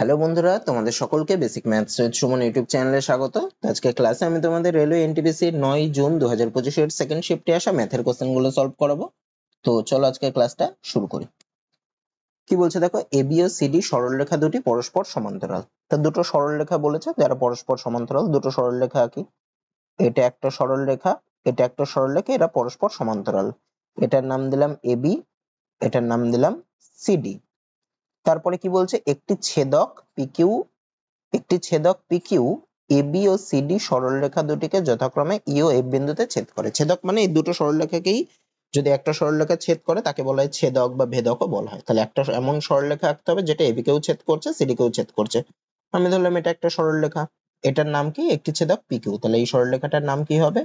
Hello বন্ধুরা, তোমাদের সকলকে basic maths with Suman YouTube চ্যানেলে স্বাগত। আজকে ক্লাসে আমি তোমাদের রেলওয়ে এনটিপিসি 9 জুন 2025 এর সেকেন্ড শিফটে আসা ম্যাথের কোশ্চেনগুলো সলভ করাবো। তো চলো আজকে ক্লাসটা শুরু করি। কি বলছে দেখো, এবি ও সিডি সরলরেখা দুটি পরস্পর সমান্তরাল। তা দুটো সরলরেখা বলেছে যারা পরস্পর সমান্তরাল, দুটো সরলরেখা আঁকি। এটা একটা সরলরেখা, এটা একটা সরলরেখা, এরা পরস্পর সমান্তরাল। এটার নাম দিলাম এবি, এটার নাম দিলাম সিডি। তারপরে কি বলছে, একটি ছেদক পিকিউ এবি ও সিডি সরলরেখা দুটিকে যথাক্রমে ই ও এফ বিন্দুতে ছেদ করে। ছেদক মানে এই দুটো সরলরেখাকেই যদি একটা সরলরেখা ছেদ করে তাকে বলা হয় ছেদক বা ভেদকও বলা হয়। তাহলে একটা এমন সরলরেখা আঁকতে হবে যেটা এবি কেও ছেদ করছে, সিডি কেও ছেদ করছে। আমি ধরলাম এটা একটা সরলরেখা, এটার নাম কি, একটি ছেদক পিকিউ। তাহলে এই সরলরেখাটার নাম কি হবে,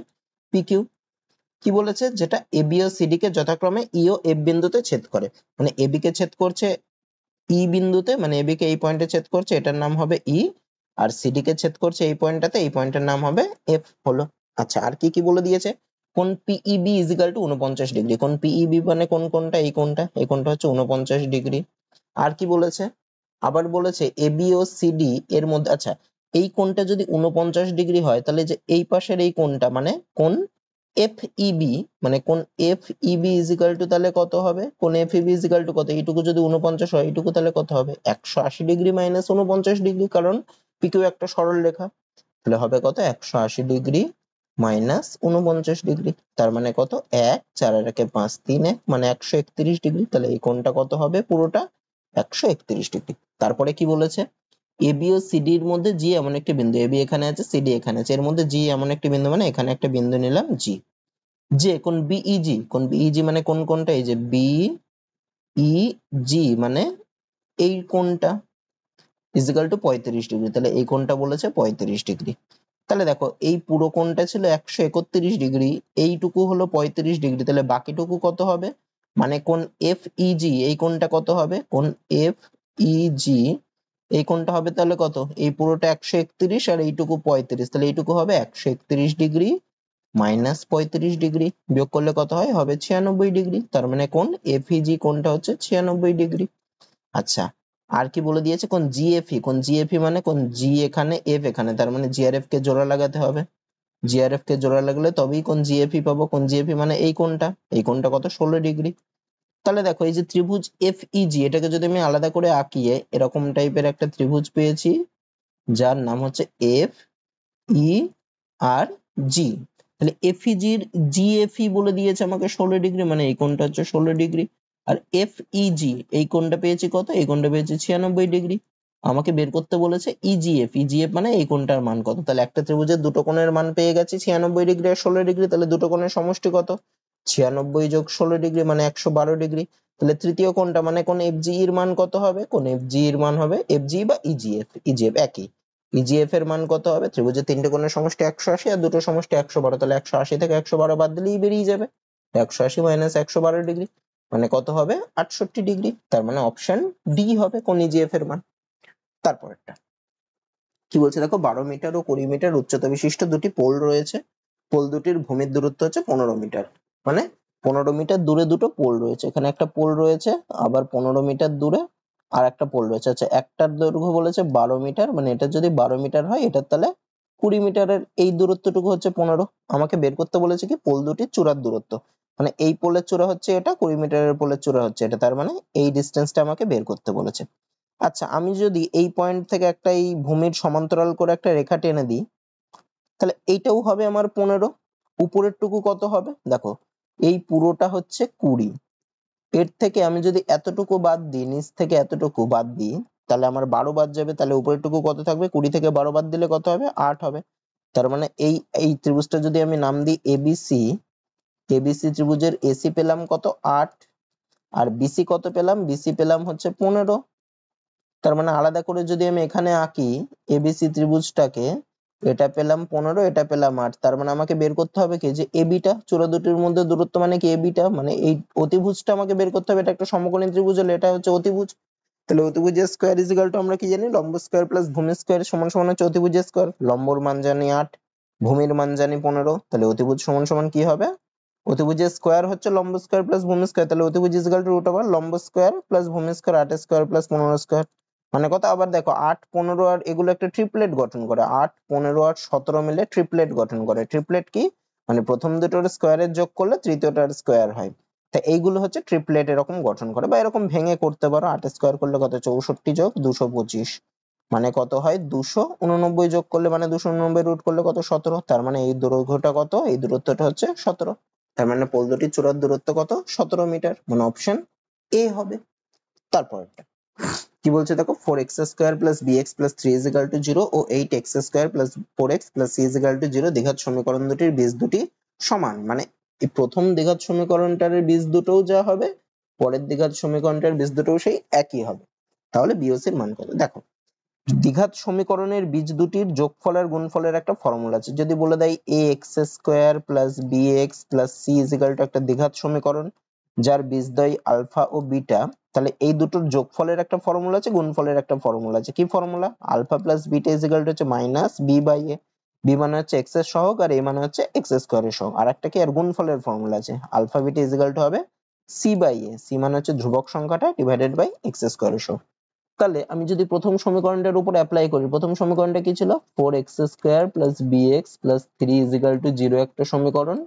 পিকিউ। কি বলেছে, যেটা এবি ও সিডি কে যথাক্রমে ই ও এফ বিন্দুতে ছেদ করে। মানে এবি কে ছেদ করছে ই বিন্দুতে, মানে এবি কে এই পয়েন্টে ছেদ করছে, এটার নাম হবে ই। আর সিডি কে ছেদ করছে এই পয়েন্টটাতে, এই পয়েন্টের নাম হবে এফ হলো। আচ্ছা, আর কি কি বলে দিয়েছে, কোণ PEB is equal two 49 degree. কোণ পিইবি মানে কোন কোণটা, এই কোণটা, এই কোণটা হচ্ছে 49 ডিগ্রি। আর কি বলেছে, আবার বলেছে এবি ও সিডি এর মধ্যে, আচ্ছা এই কোণটা যদি 49 ডিগ্রি হয় তাহলে যে এই পাশের এই কোণটা মানে কোণ এফইবি, মানে কোণ এফইবি ইজ ইকুয়াল টু তাহলে কত হবে, কোণ এফইবি ইজ ইকুয়াল টু কত, এইটুকু যদি 49 হয় এইটুকু তাহলে কত হবে 180 ডিগ্রি মাইনাস 49 ডিগ্রি, কারণ পিকিউ একটা সরল রেখা। তাহলে হবে কত, 180 ডিগ্রি মাইনাস 49 ডিগ্রি, তার মানে কত, 1 4 আর 1 5 3 1 মানে 131 ডিগ্রি। তাহলে এই কোণটা কত হবে, পুরোটা 131 ডিগ্রি। তারপরে কি বলেছে, এবি ও সিডি এর মধ্যে জি এমন একটি বিন্দু, এবি এখানে আছে সিডি এখানে আছে, এর মধ্যে জি এমন একটি বিন্দু, মানে এখানে একটা বিন্দু নিলাম জি। যে কোন বিইজি, কোন বিইজি মানে কোন কোনটা, এই যে বিইজি মানে এই কোণটা ইজিক্যাল টু 35 ডিগ্রি। তাহলে এই কোণটা বলেছে 35 ডিগ্রি। তাহলে দেখো এই পুরো কোণটা ছিল 131 ডিগ্রি, এইটুকু হলো 35 ডিগ্রি, তাহলে বাকিটুকু কত হবে, মানে কোণ এফইজি এই কোণটা কত হবে, কোণ এফইজি এই কোণটা হবে তাহলে কত, এই পুরোটা 131 আর এইটুকু 35, তাহলে এইটুকু হবে 131 ডিগ্রি মাইনাস 35 ডিগ্রি, বিয়োগ করলে কত হয়, হবে 96 ডিগ্রি। তার মানে কোণ এফইজি কোণটা হচ্ছে 96 ডিগ্রি। আচ্ছা, আর কি বলে দিয়েছে, কোণ জিএফই, কোণ জিএফই মানে কোণ জি এখানে এফ এখানে, তার মানে জিআরএফ কে জোড়া লাগাতে হবে। জিআরএফ কে জোড়া লাগালে তবেই কোণ জিএফই পাবো। কোণ জিএফই মানে এই কোণটা, এই কোণটা কত, 16 ডিগ্রি। তাহলে দেখো এই যে ত্রিভুজ এফইজি, এটাকে যদি আমি আলাদা করে আঁকিয়ে এরকম টাইপের একটা ত্রিভুজ পেয়েছি যার নাম হচ্ছে এফ ই আর জি। তাহলে এফইজি এর জিএফই বলে দিয়েছে আমাকে 16 ডিগ্রি, মানে এই কোণটা হচ্ছে 16 ডিগ্রি। আর এফইজি এই কোণটা পেয়েছি কত, এই কোণটা পেয়েছি 96 ডিগ্রি। আমাকে বের করতে বলেছে ইজিএফ, ইজিএফ মানে এই কোণটার মান কত। তাহলে একটা ত্রিভুজের দুটো কোণের মান পেয়ে গেছি, 96 ডিগ্রি আর 16 ডিগ্রি। তাহলে দুটো কোণের সমষ্টি কত, 96 যোগ 16 ডিগ্রি মানে 112 ডিগ্রি। তাহলে তৃতীয় কোণটা মানে কোণ এফজি এর মান কত হবে, কোণ এফজি এর মান হবে এফজি বা ইজিএফ, ইজিএফ একই। ইজিএফ এর মান কত হবে, ত্রিভুজের তিনটে কোণের সমষ্টি 180 আর দুটো সমষ্টি 112, তাহলে 180 থেকে 112 বাদ দিলেই বেরিয়ে যাবে 180 মাইনাস 112 ডিগ্রি, মানে কত হবে 68 ডিগ্রি। তার মানে অপশন ডি হবে কোণ ইজিএফ এর মান। তারপরেরটা কি বলছে দেখো, 12 মিটার ও 20 মিটার উচ্চতা বিশিষ্ট দুটি পোল রয়েছে। পোল দুটির ভূমির দূরত্ব হচ্ছে 15 মিটার, মানে 15 মিটার দূরে দুটো পোল রয়েছে। এখানে একটা পোল রয়েছে, আবার 15 মিটার দূরে আর একটা পোল রয়েছে। আচ্ছা, একটার দৈর্ঘ্য বলেছে 12 মিটার, মানে এটা যদি 12 মিটার হয় এটার তাহলে 20 মিটারের এই দূরত্বটুকু হচ্ছে 15। আমাকে বের করতে বলেছে কি, পোল দুটির চূড়ার দূরত্ব, মানে এই পোলের চূড়া হচ্ছে এটা, 20 মিটারের পোলের চূড়া হচ্ছে এটা, তার মানে এই ডিস্টেন্সটা আমাকে বের করতে বলেছে। আচ্ছা, আমি যদি এই পয়েন্ট থেকে একটা এই ভূমির সমান্তরাল করে একটা রেখা টেনে দিই, তাহলে এইটাও হবে আমার 15। উপরের টুকু কত হবে, দেখো এই পুরোটা হচ্ছে 20, এর থেকে আমি যদি এতটুকু বাদ দিই, নিচ থেকে এতটুকু বাদ দিই, তাহলে আমার 12 বাদ যাবে। তাহলে উপরের টুকু কত থাকবে, 20 থেকে 12 বাদ দিলে কত হবে, 8 হবে। তার মানে এই এই ত্রিভুজটা যদি আমি নাম দিই এবিসি, এবিসি ত্রিভুজের এসি পেলাম কত, 8, আর বিসি কত পেলাম, বিসি পেলাম হচ্ছে 15। তার মানে আলাদা করে যদি আমি এখানে আঁকি এবিসি ত্রিভুজটাকে, এটা পেলাম 15, এটা পেলাম 8, তার মানে আমাকে বের করতে হবে কি, যে এবিটা, চূড়া দুটির মধ্যে দূরত্ব মানে কি এবিটা, মানে এই অতিভুজটা আমাকে বের করতে হবে। এটা একটা সমকোণী ত্রিভুজ হলে এটা হচ্ছে অতিভুজ। তাহলে অতিভুজের স্কয়ার ইজ ইকুয়াল টু আমরা কি জানি, লম্ব স্কয়ার প্লাস ভূমি স্কয়ার সমান সমান হচ্ছে অতিভুজের স্কয়ার। লম্বর মান জানি 8, ভূমির মান জানি 15, তাহলে অতিভুজ সমান সমান কি হবে, অতিভুজের স্কয়ার হচ্ছে লম্ব স্কয়ার প্লাস ভূমি স্কয়ার, তাহলে অতিভুজ is equal to root over লম্ব স্কয়ার প্লাস ভূমি স্কয়ার 8 স্কয়ার প্লাস 15 স্কয়ার। মানে কত, আবার দেখো 8 15 আর এগুলো একটা ট্রিপলেট গঠন করে, 8 15 আর 17 মিলে ট্রিপলেট গঠন করে। ট্রিপলেট কি, মানে প্রথম দুটোর স্কোয়ারের যোগ করলে তৃতীয়টার স্কোয়ার হয়। তা এইগুলো হচ্ছে ট্রিপলেট এরকম গঠন করে, বা এরকম ভেঙে করতে পারো। 8 স্কোয়ার করলে কত, 64 যোগ 225, মানে কত হয় 289, যোগ করলে মানে 289 রুট করলে কত 17, তার মানে এই দৈর্ঘ্যটা কত, এই দূরত্বটা হচ্ছে 17। তার মানে পোল দুটির চূড়ার দূরত্ব কত, 17 মিটার, মানে অপশন এ হবে। তারপর কি বলছে দেখো, 4x square plus bx plus 3 is equal to 0 ও 8x square plus 4x plus c is equal to 0 দ্বিঘাত সমীকরণ দুটির বীজ দুটি সমান। মানে এই প্রথম দ্বিঘাত সমীকরণটার বীজ দুটোও যা হবে, পরের দ্বিঘাত সমীকরণটার বীজ দুটোও সেই একই হবে। তাহলে বিওসির মান কত, দেখো দ্বিঘাত সমীকরণের বীজ দুটির যোগফল আর গুণফলের একটা ফর্মুলা আছে। যদি বলে দেয় ax square plus bx plus c is equal two একটা দ্বিঘাত সমীকরণ যার বীজদ্বয় আলফা ও বিটা, তাহলে এই দুটোর যোগফলের একটা ফর্মুলা আছে, গুণফলের একটা ফর্মুলা আছে। কি formula, alpha plus beta is equal to হচ্ছে minus B by A, B মানে হচ্ছে এক্স এর সহগ আর এ মানে হচ্ছে এক্স স্কোয়ারের সহগ। আর একটা কি, আর গুণফলের ফর্মুলা আছে, alpha beta is equal to হবে সি বাই এ, সি মানে হচ্ছে ধ্রুবক সংখ্যাটা ডিভাইডেড বাই এক্স স্কোয়ারের সহগ। তাহলে আমি যদি প্রথম সমীকরণটার উপর অ্যাপ্লাই করি, প্রথম সমীকরণটা কি ছিল, 4x square plus bx plus 3 is equal to 0 একটা সমীকরণ।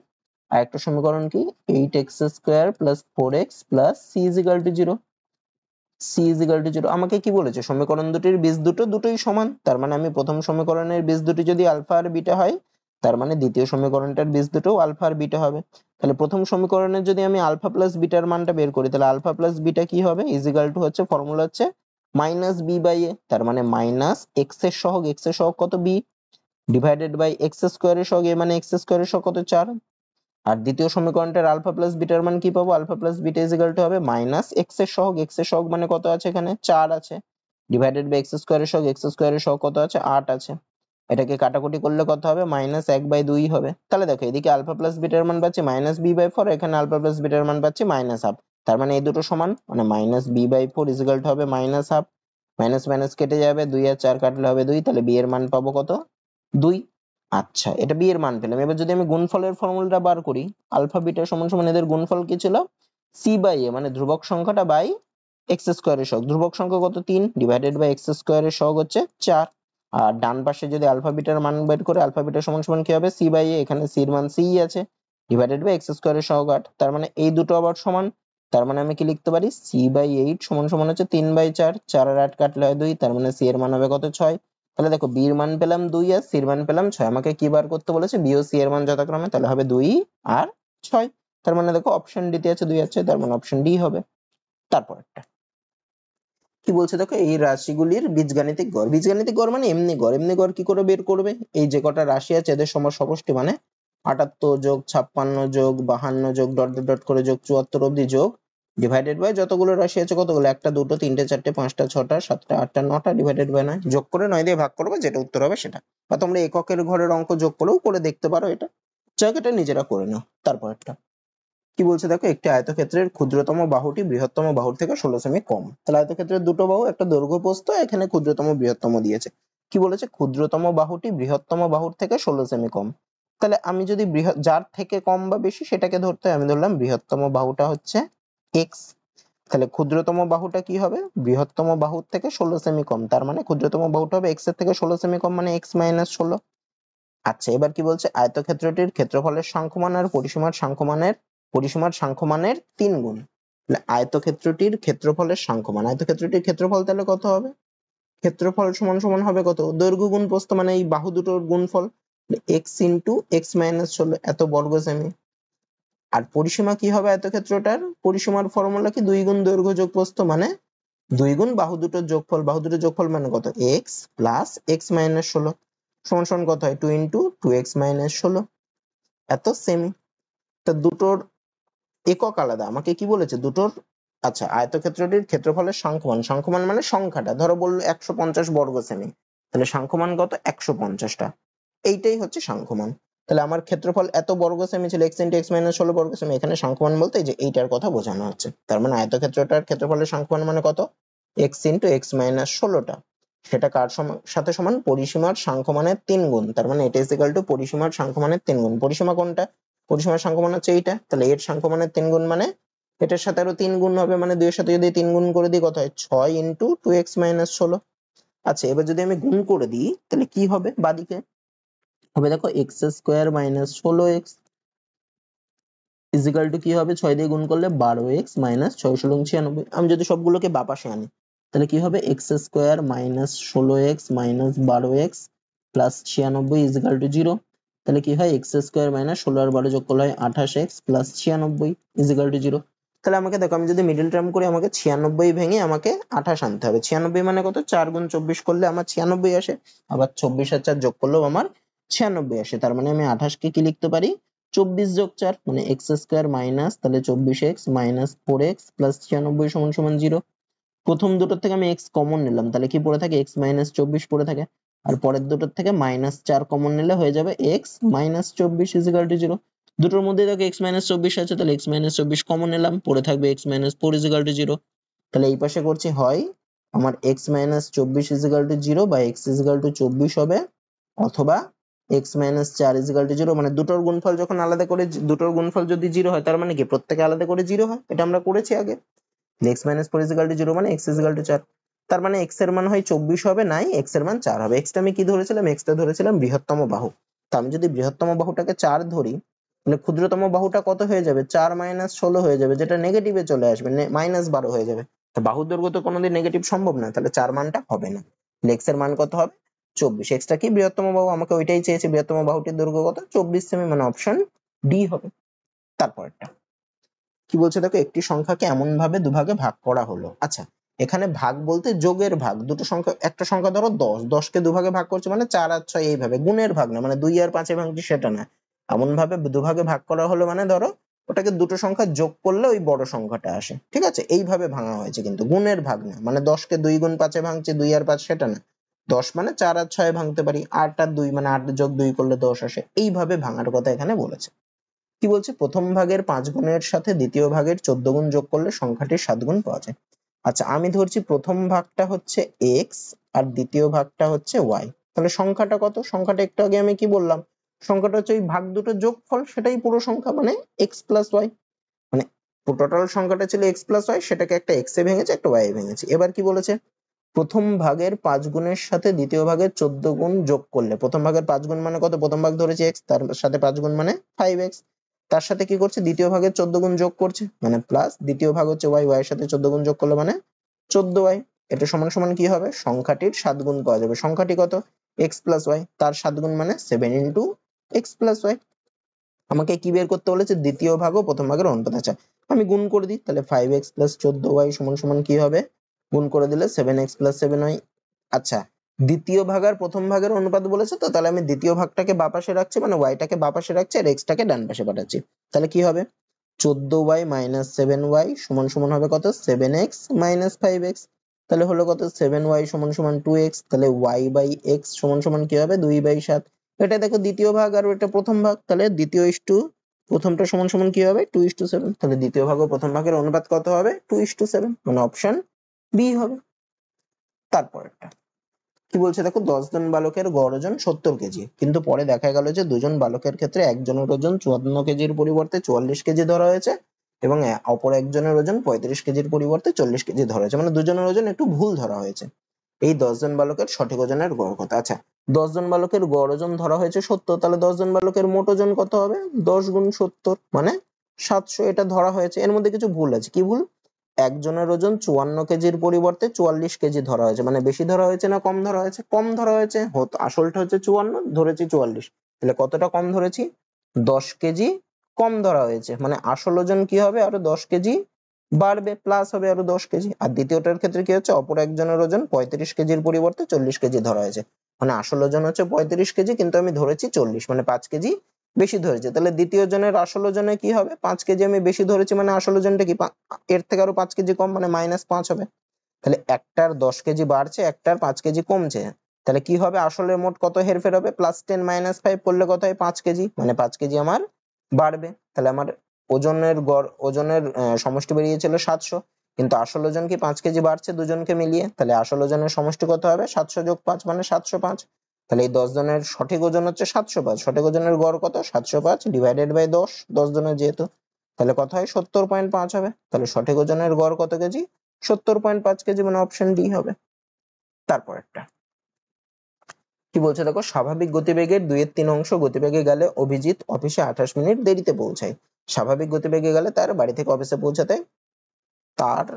আর একটা সমীকরণ কি, 8x square plus 4x plus c is equal to 0, c is equal to 0। আমাকে কি বলেছে, সমীকরণ দুটির বীজ দুটোই সমান। তার মানে আমি প্রথম সমীকরণের বীজ দুটি যদি আলফা আর বিটা হয়, তার মানে দ্বিতীয় সমীকরণটার বীজ দুটোও আলফা আর বিটা হবে। তাহলে প্রথম সমীকরণের যদি আমি আলফা প্লাস বিটার মানটা বের করি, তাহলে আলফা প্লাস বিটা কি হবে, ইজ ইকুয়াল টু হচ্ছে ফর্মুলা হচ্ছে মাইনাস বি বাই এ, তার মানে মাইনাস এক্স এর সহগ, এক্স এর সহগ কত বি, ডিভাইডেড বাই এক্স স্কোয়ারের সহগ এ মানে এক্স স্কোয়ারের সহগ কত 4। আর দ্বিতীয় সমীকরণটার আলফা প্লাস বিটার মান কি পাবো, alpha plus beta is equal to হবে মাইনাস এক্স এর সহগ, এক্স এর সহগ মানে কত আছে এখানে 4 আছে, ডিভাইডেড বাই এক্স স্কোয়ারের সহগ, এক্স স্কোয়ারের সহগ কত আছে 8 আছে। এটাকে কাটাকুটি করলে কত হবে, মাইনাস 1/2 হবে। তাহলে দেখো এদিকে আলফা প্লাস বিটার মান পাচ্ছি মাইনাস বি বাই 4, এখানে আলফা প্লাস বিটার মান পাচ্ছি মাইনাস হাফ। তার মানে এই দুটো সমান, মানে minus B by 4 is equal to হবে মাইনাস হাফ। মাইনাস মাইনাস কেটে যাবে, 2 আর 4 কাটলে হবে 2, তাহলে বি এর মান পাবো কত 2। আচ্ছা, এটা বি এর মান পেলাম। এবার যদি আমি গুণফলের ফর্মুলাটা বার করি, আলফা বিটা সমান সমান এদের গুণফল কি ছিল, সি বাই এ মানে ধ্রুবক সংখ্যাটা বাই এক্স স্কোয়ারের সহগ, ধ্রুবক সংখ্যা কত 3, ডিভাইডেড বাই এক্স স্কোয়ারের সহগ হচ্ছে 4। আর ডান পাশে যদি আলফা বিটার মান বের করে, আলফা বিটা সমান সমান কি হবে, সি বাই এ, এখানে সি এর মান সি আছে, ডিভাইডেড বাই এক্স স্কোয়ারের সহগ 8। তার মানে এই দুটো আবার সমান। তার মানে আমি কি লিখতে পারি, সি বাই 8 সমান সমান হচ্ছে 3/4, 4 আর 8 কাটলে হয় 2, তার মানে সি এর মান হবে কত 6। তাহলে দেখো বি এর মান পেলাম 2 আর সি এর মান পেলাম 6। আমাকে কি বার করতে বলেছে, বি ও সি এর মান যথাক্রমে, তাহলে হবে 2 আর 6। তার মানে দেখো অপশন ডি তে আছে 2 আর 6, তার মানে অপশন ডি হবে। তারপর একটা কি বলছে দেখো, এই রাশিগুলির বীজগাণিতিক গড়, বীজগাণিতিক গড় মানে এমনি গড়, এমনি গড় কি করে বের করবে, এই যে কটা রাশি আছে এদের সমষ্টি মানে 78 যোগ 56 যোগ 52 যোগ ডট ডট ডট করে যোগ 74 অবধি যোগ, ডিভাইডেড বাই যতগুলো রাশি আছে কতগুলো, 1টা 2টো 3টে 4টে 5টা 6টা 7টা 8টা 9টা, ডিভাইডেড বাই 9, যোগ করে 9 দিয়ে ভাগ করবে, যেটা উত্তর হবে সেটা। বা তোমরা এককের ঘরের অঙ্ক যোগ করেও করে দেখতে পারো, এটা জায়গাটা নিজেরা করে নাও। তারপর একটা কি বলছে দেখো, একটি আয়তক্ষেত্রের ক্ষুদ্রতম বাহুটি বৃহত্তম বাহুর থেকে 16 সেমি কম। তাহলে আয়তক্ষেত্রের দুটো বাহু, একটা দৈর্ঘ্য প্রস্থ, এখানে ক্ষুদ্রতম বৃহত্তম দিয়েছে। কি বলেছে, ক্ষুদ্রতম বাহুটি বৃহত্তম বাহুর থেকে 16 সেমি কম। তাহলে আমি যদি যার থেকে কম বা বেশি সেটাকে ধরতে হয়, আমি ধরলাম বৃহত্তম বাহুটা হচ্ছে এক্স। তাহলে ক্ষুদ্রতম বাহুটা কি হবে, বৃহত্তম বাহুর থেকে 16 সেমি কম, তার মানে ক্ষুদ্রতম বাহুটা হবে এক্স এর থেকে 16 সেমি কম, মানে এক্স মাইনাস 16। আচ্ছা, এবার কি বলছে, আয়তক্ষেত্রটির ক্ষেত্রফলের সাংখ্যমান আর পরিসীমার সাংখ্যমানের 3 গুণ। তাহলে আয়তক্ষেত্রটির ক্ষেত্রফলের সাংখ্যমান, আয়তক্ষেত্রটির ক্ষেত্রফল তাহলে কত হবে, ক্ষেত্রফল সমান সমান হবে কত, দৈর্ঘ্য গুণ প্রস্থ, মানে এই বাহু দুটোর গুণফল, এক্স ইন্টু এক্স মাইনাস 16 এত বর্গ সেমি। আর পরিসীমা কি হবে আয়তক্ষেত্রটার, পরিসীমার ফর্মুলা কি, 2 গুণ দৈর্ঘ্য যোগ প্রস্থ, মানে 2 গুণ বাহু দুটোর যোগফল, বাহু দুটোর যোগফল মানে কত, এক্স প্লাস এক্স মাইনাস 16 সমান সমান কত হয়, 2 ইন্টু 2x মাইনাস 16 এত সেমি। তা দুটোর একক আলাদা, আমাকে কি বলেছে দুটোর। আচ্ছা, আয়তক্ষেত্রটির ক্ষেত্রফলের সাংখ্যমান, সাংখ্যমান মানে সংখ্যাটা, ধরো বললো 150 বর্গ সেমি, তাহলে সাংখ্যমান কত 150টা, এইটাই হচ্ছে সাংখ্যমান। তাহলে আমার ক্ষেত্রফল এত বর্গ সেমি ছিল, x ইন্টু এক্স মাইনাস 16 বর্গ সেমি, এখানে সাংখ্যমান বলতে এই যে এইটার কথা বোঝানো হচ্ছে। তার মানে আয়তক্ষেত্রটার ক্ষেত্রফলের সাংখ্যমান মানে কত, x ইন্টু এক্স মাইনাস 16টা, সেটা কার সাথে সমান, পরিসীমার সাংখ্যমানের 3 গুণ। তার মানে এটা ইজ ইকুয়াল টু পরিসীমার সাংখ্যমানের 3 গুণ। পরিসীমা কোনটা, পরিসীমার সাংখ্যমান হচ্ছে এইটা, তাহলে এর সাংখ্যমানের 3 গুণ মানে এটার সাথে আরো 3 গুণ হবে, মানে 2 এর সাথে যদি 3 গুণ করে দিই কত হয় 6 ইন্টু 2x মাইনাস 16। আচ্ছা এবার যদি আমি গুণ করে দিই তাহলে কি হবে, বাদিকে হবে দেখো X square minus 16x equal to কি হবে, 6 দিয়ে গুণ করলে 12x মাইনাস 6 ষোলো 96। আমি যদি সবগুলোকে বাঁ পাশে আনি তাহলে কি হবে, X square minus 16x minus 12x plus 96 equal to 0। তাহলে কি হয়, এক্স স্কোয়ার মাইনাস 16 আর 12 যোগ করলে হয় 28x প্লাস 96 ইজিক্যাল টু 0। তাহলে আমাকে দেখো, আমি যদি মিডল টার্ম করি আমাকে 96 ভেঙে আমাকে 28 আনতে হবে। 96 মানে কত, 4 গুণ 24 করলে আমার 96 আসে, আবার 24 আর 4 যোগ করলেও আমার 96 আসে। তার মানে আমি 28 কে কি লিখতে পারি, 24 যোগ 4 মানে এক্স স্কোয়ার মাইনাস তাহলে 24x মাইনাস 4x প্লাস 96 সমান সমান 0। প্রথম দুটোর থেকে আমি x কমন নিলাম, তাহলে কি পড়ে থাকে, x মাইনাস 24 পড়ে থাকে। আর পরের দুটোর থেকে মাইনাস 4 কমন নিলে হয়ে যাবে x মাইনাস 24 ইজিক্যাল টু 0। দুটোর মধ্যে দেখো x মাইনাস 24 আছে, তাহলে x মাইনাস 24 কমন নিলাম, পড়ে থাকবে x মাইনাস 4 ইজিক্যাল টু 0। তাহলে এই পাশে করছি, হয় আমার x মাইনাস 24 ইজিক্যাল টু 0 বা x ইজিক্যাল টু 24 হবে, অথবা x মাইনাস 4 ইজিক্যাল টু 0। মানে দুটোর গুণফল যখন আলাদা করে, দুটোর গুণফল যদি 0 হয় তার মানে কি প্রত্যেকে আলাদা করে 0 হয়, এটা আমরা করেছি আগে। x মাইনাস 4 ইজিক্যাল টু 0 মানে x ইজিক্যাল টু 4। তার মানে x এর মান হয় 24 হবে, নাই x এর মান 4 হবে। x টা আমি কি ধরেছিলাম, x টা ধরেছিলাম বৃহত্তম বাহু। তো আমি যদি বৃহত্তম বাহুটাকে 4 ধরি তাহলে ক্ষুদ্রতম বাহুটা কত হয়ে যাবে, 4 মাইনাস 16 হয়ে যাবে, যেটা নেগেটিভে চলে আসবে, মাইনাস 12 হয়ে যাবে। তো বাহুর দৈর্ঘ্য তো কোনোদিন নেগেটিভ সম্ভব না, তাহলে 4 মানটা হবে না। x এর মান কত হবে, 24। x টা কি বৃহত্তম বাহু, আমাকে ওইটাই চেয়েছে, বৃহত্তম বাহুটির দৈর্ঘ্য কত, 24 সেমি, মানে অপশন ডি হবে। তারপরটা কি বলছে দেখো, একটি সংখ্যাকে এমন ভাবে দুভাগে ভাগ করা হলো। আচ্ছা এখানে ভাগ বলতে যোগের ভাগ, দুটো সংখ্যা, একটা সংখ্যা ধরো 10, 10 কে দুভাগে ভাগ করছে মানে 4 আর 6 এইভাবে, গুণের ভাগ না, মানে 2 আর 5 এ ভাঙছি সেটা না। এমন ভাবে দুভাগে ভাগ করা হলো মানে ধরো ওটাকে দুটো সংখ্যা যোগ করলে ওই বড় সংখ্যাটা আসে, ঠিক আছে, এইভাবে ভাঙা হয়েছে, কিন্তু গুণের ভাগ না, মানে 10 কে 2 গুণ 5 এ ভাঙছে 2 আর 5 সেটা না। 10 মানে 4 আর 6 ভাঙতে পারি, 8 আর 2 মানে 8 যোগ 2 করলে 10 আসে, এইভাবে ভাঙার কথা এখানে বলেছে। কি বলছে, প্রথম ভাগের 5 গুণের সাথে দ্বিতীয় ভাগের 14 গুণ যোগ করলে সংখ্যাটির 7 গুণ পাওয়া যায়। আচ্ছা আমি ধরছি প্রথম ভাগটা হচ্ছে x আর দ্বিতীয় ভাগটা হচ্ছে y। তাহলে সংখ্যাটা কত, সংখ্যাটা একটু আগে আমি কি বললাম, সংখ্যাটা হচ্ছে ওই ভাগ দুটো যোগফল, সেটাই পুরো সংখ্যা, মানে x প্লাস y। মানে টোটাল সংখ্যাটা ছিল x প্লাস y, সেটাকে একটা x এ ভেঙেছে একটা y এ ভেঙেছে। এবার কি বলেছে, প্রথম ভাগের 5 গুণের সাথে দ্বিতীয় ভাগের 14 গুণ যোগ করলে, প্রথম ভাগের 5 গুণ মানে কত, প্রথম ভাগ ধরেছি x, তার সাথে 5 গুণ মানে 5x, তার সাথে কি করছে, দ্বিতীয় ভাগের 14 গুণ যোগ করছে, মানে প্লাস দ্বিতীয় ভাগ হচ্ছে y, y এর সাথে 14 গুণ যোগ করলে মানে 14y। এটা সমান সমান কি হবে, সংখ্যাটির 7 গুণ পাওয়া যাবে। সংখ্যাটি কত, x প্লাস y, তার 7 গুণ মানে 7 ইন্টু x প্লাস y। আমাকে কি বের করতে বলেছে, দ্বিতীয় ভাগ ও প্রথম ভাগের অনুপাত। আচ্ছা আমি গুণ করে দিই, তাহলে 5x প্লাস 14y সমান সমান কি হবে, গুণ করে দিলে 7x প্লাস 7y। আচ্ছা দ্বিতীয় ভাগ আর প্রথম ভাগের অনুপাত বলেছে, তো তাহলে আমি দ্বিতীয় ভাগটাকে বাঁ পাশে রাখছি, মানে y টাকে বাঁ পাশে রাখছি আর x টাকে ডান পাশে পাঠাচ্ছি। তাহলে কি হবে, 14y মাইনাস 7y সমান সমান হবে কত, 7x মাইনাস 5x। তাহলে হলো কত, 7y সমান সমান 2x, তাহলে y বাই x সমান সমান কি হবে, 2/7। এটা দেখো দ্বিতীয় ভাগ আর এটা প্রথম ভাগ, তাহলে দ্বিতীয় ইস্টু প্রথমটা সমান সমান কি হবে, 2:7। তাহলে দ্বিতীয় ভাগ ও প্রথম ভাগের অনুপাত কত হবে, 2:7, মানে অপশন বি হবে। তারপরেরটা কি বলছে দেখো, 10 জন বালকের গড় ওজন 70 কেজি, কিন্তু পরে দেখা গেল যে দুজন বালকের ক্ষেত্রে একজনের ওজন 54 কেজির পরিবর্তে 44 কেজি ধরা হয়েছে এবং অপর একজনের ওজন 35 কেজির পরিবর্তে 40 কেজি ধরা হয়েছে, মানে দুজনের ওজন একটু ভুল ধরা হয়েছে। এই 10 জন বালকের সঠিক ওজনের গড় কত। আচ্ছা 10 জন বালকের গড় ওজন ধরা হয়েছে 70, তাহলে 10 জন বালকের মোট ওজন কত হবে, 10 গুণ 70 মানে 700, এটা ধরা হয়েছে। এর মধ্যে কিছু ভুল আছে, কি ভুল, একজনের ওজন 54 কেজির পরিবর্তে 44 কেজি ধরা হয়েছে, মানে বেশি ধরা হয়েছে না কম ধরা হয়েছে, কম ধরা হয়েছে। আসলটা হচ্ছে 54, ধরেছি 44, তাহলে কতটা কম ধরেছি, 10 কেজি কম ধরা হয়েছে, মানে আসল ওজন কি হবে, আরো 10 কেজি বাড়বে, প্লাস হবে আরো 10 কেজি। আর দ্বিতীয়টার ক্ষেত্রে কি হচ্ছে, অপর একজনের ওজন 35 কেজির পরিবর্তে 40 কেজি ধরা হয়েছে, মানে আসল ওজন হচ্ছে 35 কেজি কিন্তু আমি ধরেছি 40, মানে 5 কেজি বেশি ধরেছে। তাহলে দ্বিতীয় জনের আসল ওজনে কি হবে, 5 কেজি আমি বেশি ধরেছি, মানে আসল ওজনটা কি এর থেকে আরো 5 কেজি কম, মানে -5 হবে। তাহলে একটার 10 কেজি বাড়ছে, একটার 5 কেজি কমছে, তাহলে কি হবে, আসলে মোট কত হেরফের হবে, +10 -5 করলে কত হয়, 5 কেজি, মানে 5 কেজি আমার বাড়বে। তাহলে আমার ওজনের গড়, ওজনের সমষ্টি বেরিয়েছিল 700, কিন্তু আসল ওজন কি 5 কেজি বাড়ছে দুজনকে মিলিয়ে, তাহলে আসল ওজনের সমষ্টি কত হবে, 700 যোগ 5 মানে 705। তাহলে এই 10 জনের সঠিক ওজন হচ্ছে 705, সঠিক ওজনের গড় কত, 705 ডিভাইডেড বাই 10, 10 জনের যেহেতু, তাহলে কত হয় 70.5 হবে। তাহলে সঠিক ওজনের গড় কত কেজি? 70.5 কেজি, মানে অপশন ডি হবে। তারপর একটা কি বলছে দেখো, স্বাভাবিক গতিবেগের 2/3 অংশ গতিবেগে গেলে অভিজিৎ অফিসে 28 মিনিট দেরিতে পৌঁছায়। স্বাভাবিক গতিবেগে গেলে তার বাড়ি থেকে অফিসে পৌঁছাতে তার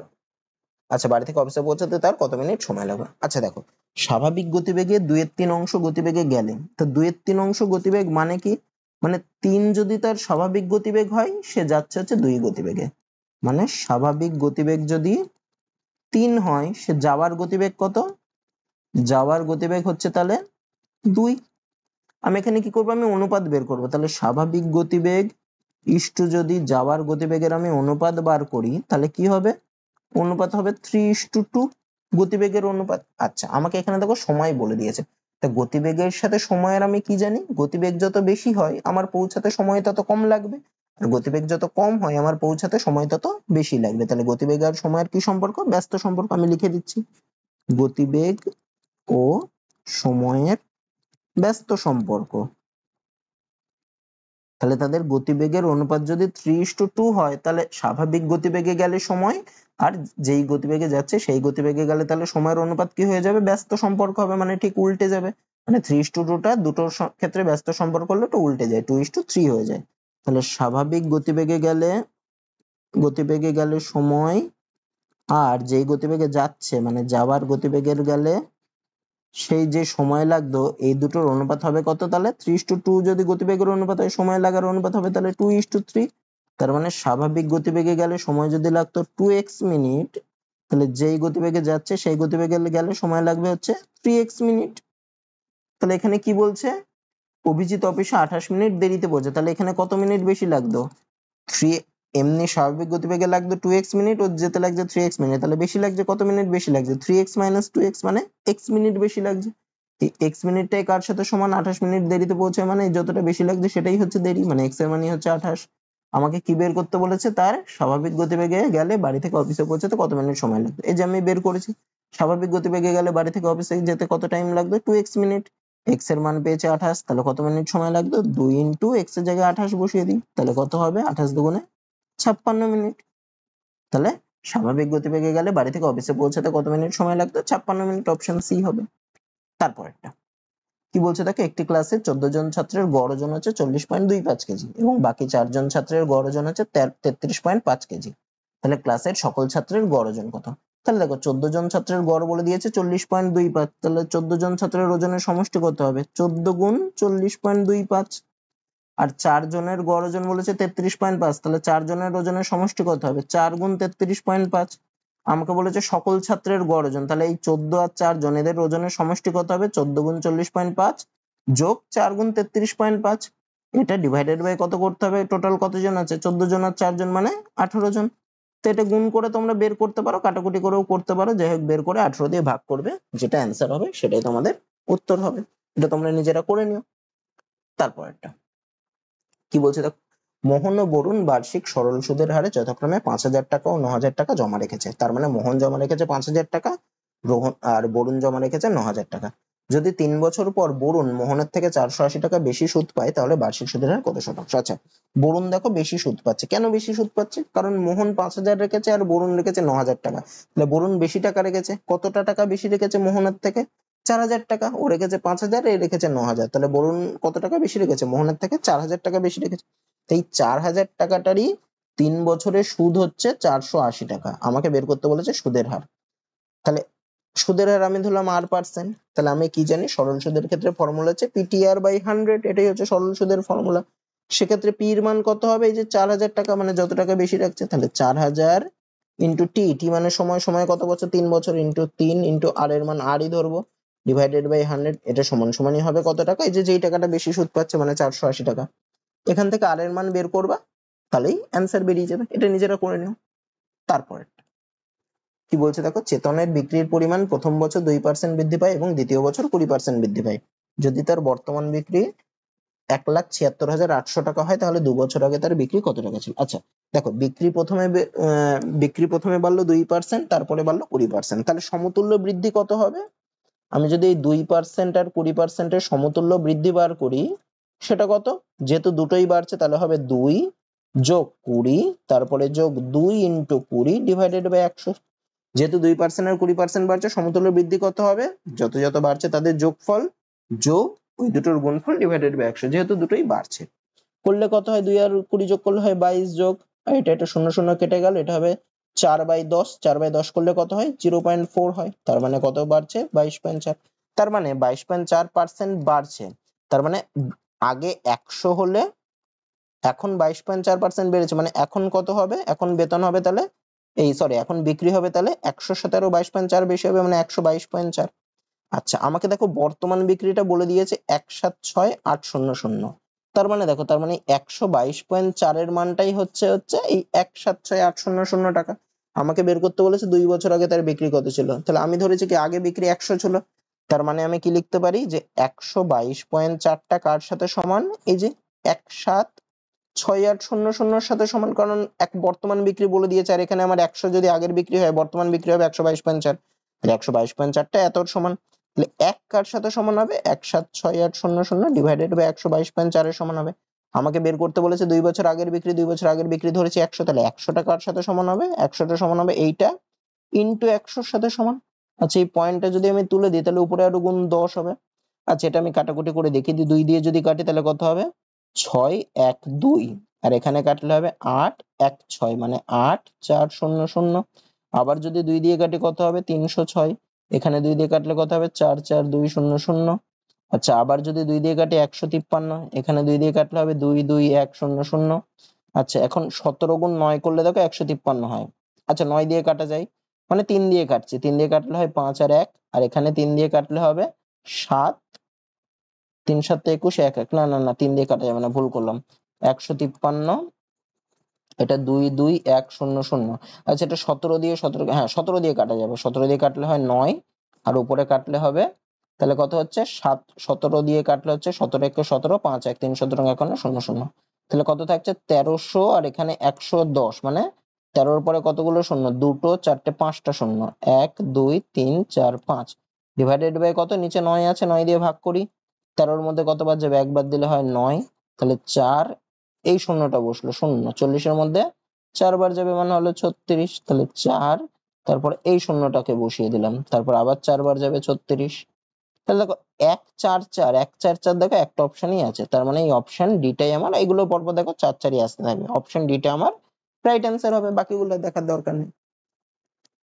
বাড়ি থেকে অফিসে পৌঁছাতে তার কত মিনিট সময় লাগবে? আচ্ছা দেখো, স্বাভাবিক গতিবেগে 2/3 অংশ গতিবেগে গেলে, তো 2/3 অংশ গতিবেগ মানে কি? মানে 3 যদি তার স্বাভাবিক গতিবেগ হয়, সে যাচ্ছে হচ্ছে 2 গতিবেগে। মানে স্বাভাবিক গতিবেগ যদি 3 হয়, সে যাওয়ার গতিবেগ কত? যাওয়ার গতিবেগ হচ্ছে তাহলে 2। আমি এখানে কি করবো? আমি অনুপাত বের করব। তাহলে স্বাভাবিক গতিবেগ ইস্টু যদি যাওয়ার গতিবেগের আমি অনুপাত বার করি, তাহলে কি হবে? অনুপাত হবে 3:2, গতিবেগের অনুপাত। আচ্ছা, আমাকে এখানে দেখো সময় বলে দিয়েছে। তা গতিবেগের সাথে সময়ের আমি কি জানি? গতিবেগ যত বেশি হয় আমার পৌঁছাতে সময় তত কম লাগবে, আর গতিবেগ যত কম হয় আমার পৌঁছাতে সময় তত বেশি লাগবে। তাহলে গতিবেগ আর সময়ের কি সম্পর্ক? ব্যস্ত সম্পর্ক। আমি লিখে দিচ্ছি, গতিবেগ ও সময়ের ব্যস্ত সম্পর্ক। তাহলে তাদের গতিবেগের অনুপাত যদি 3:2 হয়, তাহলে স্বাভাবিক গতিবেগে গেলে সময়, আর যেই গতিবেগে যাচ্ছে সেই গতিবেগে গেলে তাহলে সময়ের অনুপাত কি হয়ে যাবে? ব্যস্ত সম্পর্ক হবে, মানে ঠিক উল্টে যাবে। মানে 3:2টা দুটোর ক্ষেত্রে ব্যস্ত সম্পর্ক হলে তো উল্টে যায়, 2:3 হয়ে যায়। তাহলে স্বাভাবিক গতিবেগে গেলে সময়, আর যেই গতিবেগে যাচ্ছে মানে যাওয়ার গতিবেগের গেলে সেই যে সময় লাগতো, এই দুটোর অনুপাত হবে কত? তাহলে 3:2 যদি গতিবেগের অনুপাত হয়, সময় লাগার অনুপাত হবে তাহলে 2:3। তার মানে স্বাভাবিক গতিবেগে গেলে সময় যদি লাগতো 2x মিনিট, তাহলে যেই গতিবেগে যাচ্ছে সেই গতিবেগে গেলে সময় লাগবে হচ্ছে 3x মিনিট। তাহলে এখানে কি বলছে? অভিজিৎ অফিসে 28 মিনিট দেরিতে পৌঁছে। তাহলে এখানে কত মিনিট বেশি লাগতো? 3। এমনি স্বাভাবিক গতিবেগে লাগতো 2x মিনিট, ও যেতে লাগছে 3x মিনিট, তাহলে বেশি লাগছে কত মিনিট বেশি লাগছে? 3x - 2x, মানে x মিনিট বেশি লাগছে। এই x মিনিটটাই কার সাথে সমান? 28 মিনিট দেরিতে পৌঁছায়, মানে যতটা বেশি লাগছে সেটাই হচ্ছে দেরি, মানে x এর মানে হচ্ছে 28। আমাকে কি বের করতে বলেছে? তার স্বাভাবিক গতিবেগে গেলে বাড়ি থেকে অফিসে পৌঁছাতে কত মিনিট সময় লাগবে। এই যে আমি বের করেছি, স্বাভাবিক গতিবেগে গেলে বাড়ি থেকে অফিসে যেতে কত টাইম লাগবে? 2x minute. x এর মান পেয়েছে 28, তাহলে কত মিনিট সময় লাগবে? 2 x এর জায়গায় 28 বসিয়ে দিই, তাহলে কত হবে? 28 দুগুণে 56 মিনিট। তাহলে স্বাভাবিক গতিবেগে গেলে বাড়ি থেকে অফিসে পৌঁছাতে কত মিনিট সময় লাগতো? 56 মিনিট। অপশন সি হবে। তারপর একটা কি বলছে দেখো, একটি ক্লাসে 14 জন ছাত্রের গড় ওজন হচ্ছে 40.25 কেজি এবং বাকি 4 জন ছাত্রের গড় ওজন হচ্ছে 33.5 কেজি। তাহলে ক্লাসের সকল ছাত্রের গড় ওজন কত? তাহলে দেখো 14 জন ছাত্রের গড় বলে দিয়েছে 40.25, তাহলে 14 জন ছাত্রের ওজনের সমষ্টি কত হবে? 14 গুণ 40.25। আর 4 জনের গড় ওজন বলেছে 33.5, তাহলে 4 জনের ওজনের সমষ্টি কত হবে? 4 গুণ 33.5। আমাকে বলেছে সকল ছাত্রের গড় ওজন, তাহলে এই 14 আর 4 জন এদের ওজনের সমষ্টি কত হবে? 14 গুণ 40.5 যোগ 4 গুণ 33.5। এটা ডিভাইডেড বাই কত করতে হবে? টোটাল কতজন আছে? 14 জন আর 4 জন মানে 18 জন। তো এটা গুণ করে তোমরা বের করতে পারো, কাটাকুটি করেও করতে পারো, যাই হোক বের করে 18 দিয়ে ভাগ করবে, যেটা অ্যান্সার হবে সেটাই তোমাদের উত্তর হবে। এটা তোমরা নিজেরা করে নিও। তারপর একটা কি বলছে দেখো, মোহন ও বরুণ বার্ষিক সরল সুদের হারে যথাক্রমে 5,000 টাকা ও 9,000 টাকা জমা রেখেছে। তার মানে মোহন জমা রেখেছে 5,000 টাকা, আর বরুণ জমা রেখেছে 9,000 টাকা। যদি 3 বছর পর বরুণ মোহনের থেকে 480 টাকা বেশি সুদ পায়, তাহলে বার্ষিক সুদের হার কত শতাংশ? আচ্ছা, বরুণ দেখো বেশি সুদ পাচ্ছে। কেন বেশি সুদ পাচ্ছে? কারণ মোহন 5,000 রেখেছে আর বরুণ রেখেছে 9,000 টাকা। তাহলে বরুণ বেশি টাকা রেখেছে। কতটা টাকা বেশি রেখেছে মোহনের থেকে? 4,000 টাকা। ও রেখেছে 5,000, এ রেখেছে 9,000, তাহলে বরুণ কত টাকা বেশি রেখেছে? মোহনের থেকে 4,000 টাকা বেশি রেখেছে। এই 4,000 টাকাটারই 3 বছরের সুদ হচ্ছে 480 টাকা। আমাকে বের করতে বলেছে সুদের হার। তাহলে সুদের হার আমি ধরলাম r%। তাহলে আমি কি জানি? সরল সুদের ক্ষেত্রে ফর্মুলা হচ্ছে PTR/100, এটাই হচ্ছে সরল সুদের ফর্মুলা। সেক্ষেত্রে p এর মান কত হবে? এই যে 4,000 টাকা, মানে যত টাকা বেশি রাখছে, তাহলে 4,000 ইন্টু t মানে সময়, সময় কত বছর? 3 বছর, ইন্টু 3 ইন্টু r এর মান r ই ধরবো, ডিভাইডেড বাই 100, এটা সমান সমানই হবে কত টাকা? এই যে যেই টাকাটা বেশি সুদ পাচ্ছে মানে 480 টাকা। এখান থেকে r এর মান বের করবা, তাহলেই অ্যান্সার বেরিয়ে যাবে। এটা নিজেরা করে নিও। তারপরে কি বলছে দেখো, চেতনের বিক্রির পরিমাণ প্রথম বছর 2% বৃদ্ধি পায় এবং দ্বিতীয় বছর 20% বৃদ্ধি পায়। যদি তার বর্তমান বিক্রি 1,76,800 টাকা হয়, তাহলে 2 বছর আগে তার বিক্রি কত টাকা ছিল? আচ্ছা দেখো, বিক্রি প্রথমে বাড়লো 2%, তারপরে বাড়লো 20%, তাহলে সমতুল্য বৃদ্ধি কত হবে? আমি যদি এই 2% আর 20% এর সমতুল্য বৃদ্ধি বার করি, সেটা কত? যেহেতু দুটোই বাড়ছে তাহলে হবে 2 যোগ 20 তারপরে যোগ 2 ইন্টু 20 ডিভাইডেড বাই 100। যেহেতু 2% আর 20% বাড়ছে, সমতুল্য বৃদ্ধি কত হবে? যত যত বাড়ছে তাদের যোগফল যোগ ওই দুটোর গুণফল ডিভাইডেড বাই 100, যেহেতু দুটোই বাড়ছে। করলে কত হয়? 2 আর 20 যোগ করলে হয় 22 যোগ, আর এটা শূন্য শূন্য কেটে গেল, এটা হবে 4/10। 4/10 করলে কত হয়? 0.4 হয়। তার মানে কত বাড়ছে? 22.4। তার মানে 22.4% বাড়ছে। তার মানে আগে 100 হলে এখন 22.4% বেড়েছে, মানে এখন কত হবে? এখন বেতন হবে তাহলে এখন বিক্রি হবে তাহলে 100-র সাথে আরো 22.4 বেশি হবে, মানে 122.4। আচ্ছা, আমাকে দেখো বর্তমান বিক্রিটা বলে দিয়েছে 176,800। তার মানে দেখো, তার মানে 122.4 এর মানটাই হচ্ছে এই 176,800 টাকা। আমাকে বের করতে বলেছে 2 বছর আগে তার বিক্রি কত ছিল। তাহলে আমি ধরেছি কি আগে বিক্রি 100 ছিল, তার মানে আমি কি লিখতে পারি যে 122.4টা কার সাথে সমান? এই যে 176,800 সাথে সমান, কারণ এক বর্তমান বিক্রি বলে দিয়েছে, আর এখানে আমার 100 যদি আগের বিক্রি হয়, বর্তমান বিক্রি হবে 122.4, তাহলে 122.4টা এতর সমান। তাহলে 1 কার সাথে সমান হবে? 176,800 ডিভাইডেড বাই 122.4 এর সমান হবে। আমাকে বের করতে বলেছে 2 বছর আগের বিক্রি, 2 বছর আগের বিক্রি ধরেছি 100, তাহলে 100টা কার সাথে সমান হবে? 100টা সমান হবে এইটা ইন্টু 100-র সাথে সমান। আচ্ছা, এই পয়েন্টটা যদি আমি তুলে দিই তাহলে উপরে আরো গুণ 10 হবে। আচ্ছা, এটা আমি কাটাকুটি করে দেখি, 2 দিয়ে যদি কাটি তাহলে কত হবে? 6 1 2, আর এখানে কাটলে হবে 8 1 6, মানে 8 4 0 0। আবার যদি 2 দিয়ে কাটি কত হবে? 306। এখানে 2 দিয়ে কাটলে কত হবে? 4 4 2 0 0। আচ্ছা, আবার যদি 2 দিয়ে কাটি 153, এখানে 2 দিয়ে কাটলে হবে 2 2 1 0 0। আচ্ছা, এখন 17 গুণ 9 করলে দেখো 153 হয়। আচ্ছা, 9 দিয়ে কাটা যায়, মানে 3 দিয়ে কাটছি, 3 দিয়ে কাটলে হয় 5 আর 1, আর এখানে 3 দিয়ে কাটলে হবে 7 3 7 21 1 1, না না না 3 দিয়ে কাটা যাবে না, ভুল করলাম। 153, এটা 2 2 1 0 0। আচ্ছা, এটা 17 দিয়ে 17, হ্যাঁ 17 দিয়ে কাটা যাবে, 17 দিয়ে কাটলে হয় 9, আর উপরে কাটলে হবে, তাহলে কত হচ্ছে? 7। 17 দিয়ে কাটলে হচ্ছে 17 1 17, 5 1 3 17 51 0 0। তাহলে কত থাকছে? 1300, আর এখানে 110, মানে 13-র পরে কতগুলো শূন্য? দুটো, চারটে, পাঁচটা শূন্য। 1 2 3 4 5 ডিভাইডেড বাই কত? নিচে 9 আছে, 9 দিয়ে ভাগ করি। 13-র মধ্যে কত বাদ যাবে? একবার দিলে হয় 9, তাহলে 4, এই শূন্যটা বসলো, শূন্য। 40-এর মধ্যে 4 বার যাবে, মানে হলো 36, তাহলে 4, তারপর এই শূন্যটাকে বসিয়ে দিলাম, তারপর আবার 4 বার যাবে 36। তাহলে দেখো 1 4 4 1 4 4, দেখো একটা অপশনই আছে, তার মানে এই অপশন ডিটাই আমার, এইগুলো পরপর দেখো 4 4ই আসতে থাকবে, অপশন ডিটা আমার রাইট অ্যান্সার হবে, বাকিগুলো দেখার দরকার নেই।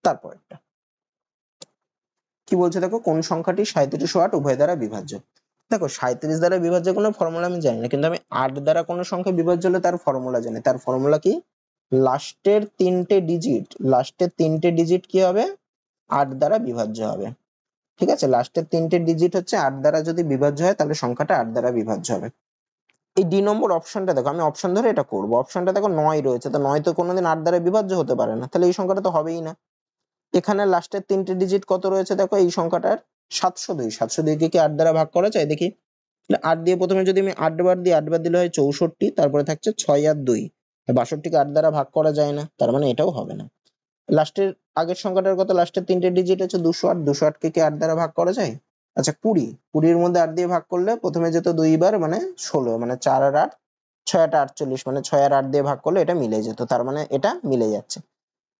তারপর একটা কি বলছে দেখো, কোন সংখ্যাটি 37 ও 8 উভয় দ্বারা বিভাজ্য? দেখো 37 দ্বারা বিভাজ্য কোনো ফর্মুলা আমি জানি না, কিন্তু আমি 8 দ্বারা কোনো সংখ্যা বিভাজ্য হলে তার ফর্মুলা জানি। তার ফর্মুলা কি? লাস্টের তিনটে ডিজিট কি হবে? 8 দ্বারা বিভাজ্য হবে। ঠিক আছে, লাস্টের তিনটে ডিজিট হচ্ছে 8 দ্বারা যদি বিভাজ্য হয়, তাহলে সংখ্যাটা 8 দ্বারা বিভাজ্য হবে। এই ডি নম্বর অপশনটা দেখো, আমি অপশন ধরে এটা করবো। অপশনটা দেখো 9 রয়েছে, তো 9 তো কোনোদিন 8 দ্বারা বিভাজ্য হতে পারে না, তাহলে এই সংখ্যাটা তো হবেই না। এখানে লাস্টের তিনটে ডিজিট কত রয়েছে দেখো, এই সংখ্যাটার 702। 702 কে কি 8 দ্বারা ভাগ করা যায়? দেখি। 8 দিয়ে প্রথমে যদি আমি 8 বার দিই, 8 বার দিলে হয় 64, তারপরে থাকছে 6 আর 2, 62কে 8 দ্বারা ভাগ করা যায় না, তার মানে এটাও হবে না। লাস্টের আগের সংখ্যাটার কত? লাস্টের তিনটে ডিজিট হচ্ছে 208। 208 কে কি 8 দ্বারা ভাগ করা যায়? আচ্ছা, 20-এর মধ্যে 8 দিয়ে ভাগ করলে প্রথমে যেত 2 বার, মানে 16, মানে 4 আর 8, 6 আর 8 48, মানে 6 আর 8 দিয়ে ভাগ করলে এটা মিলে যেত, তার মানে এটা মিলে যাচ্ছে।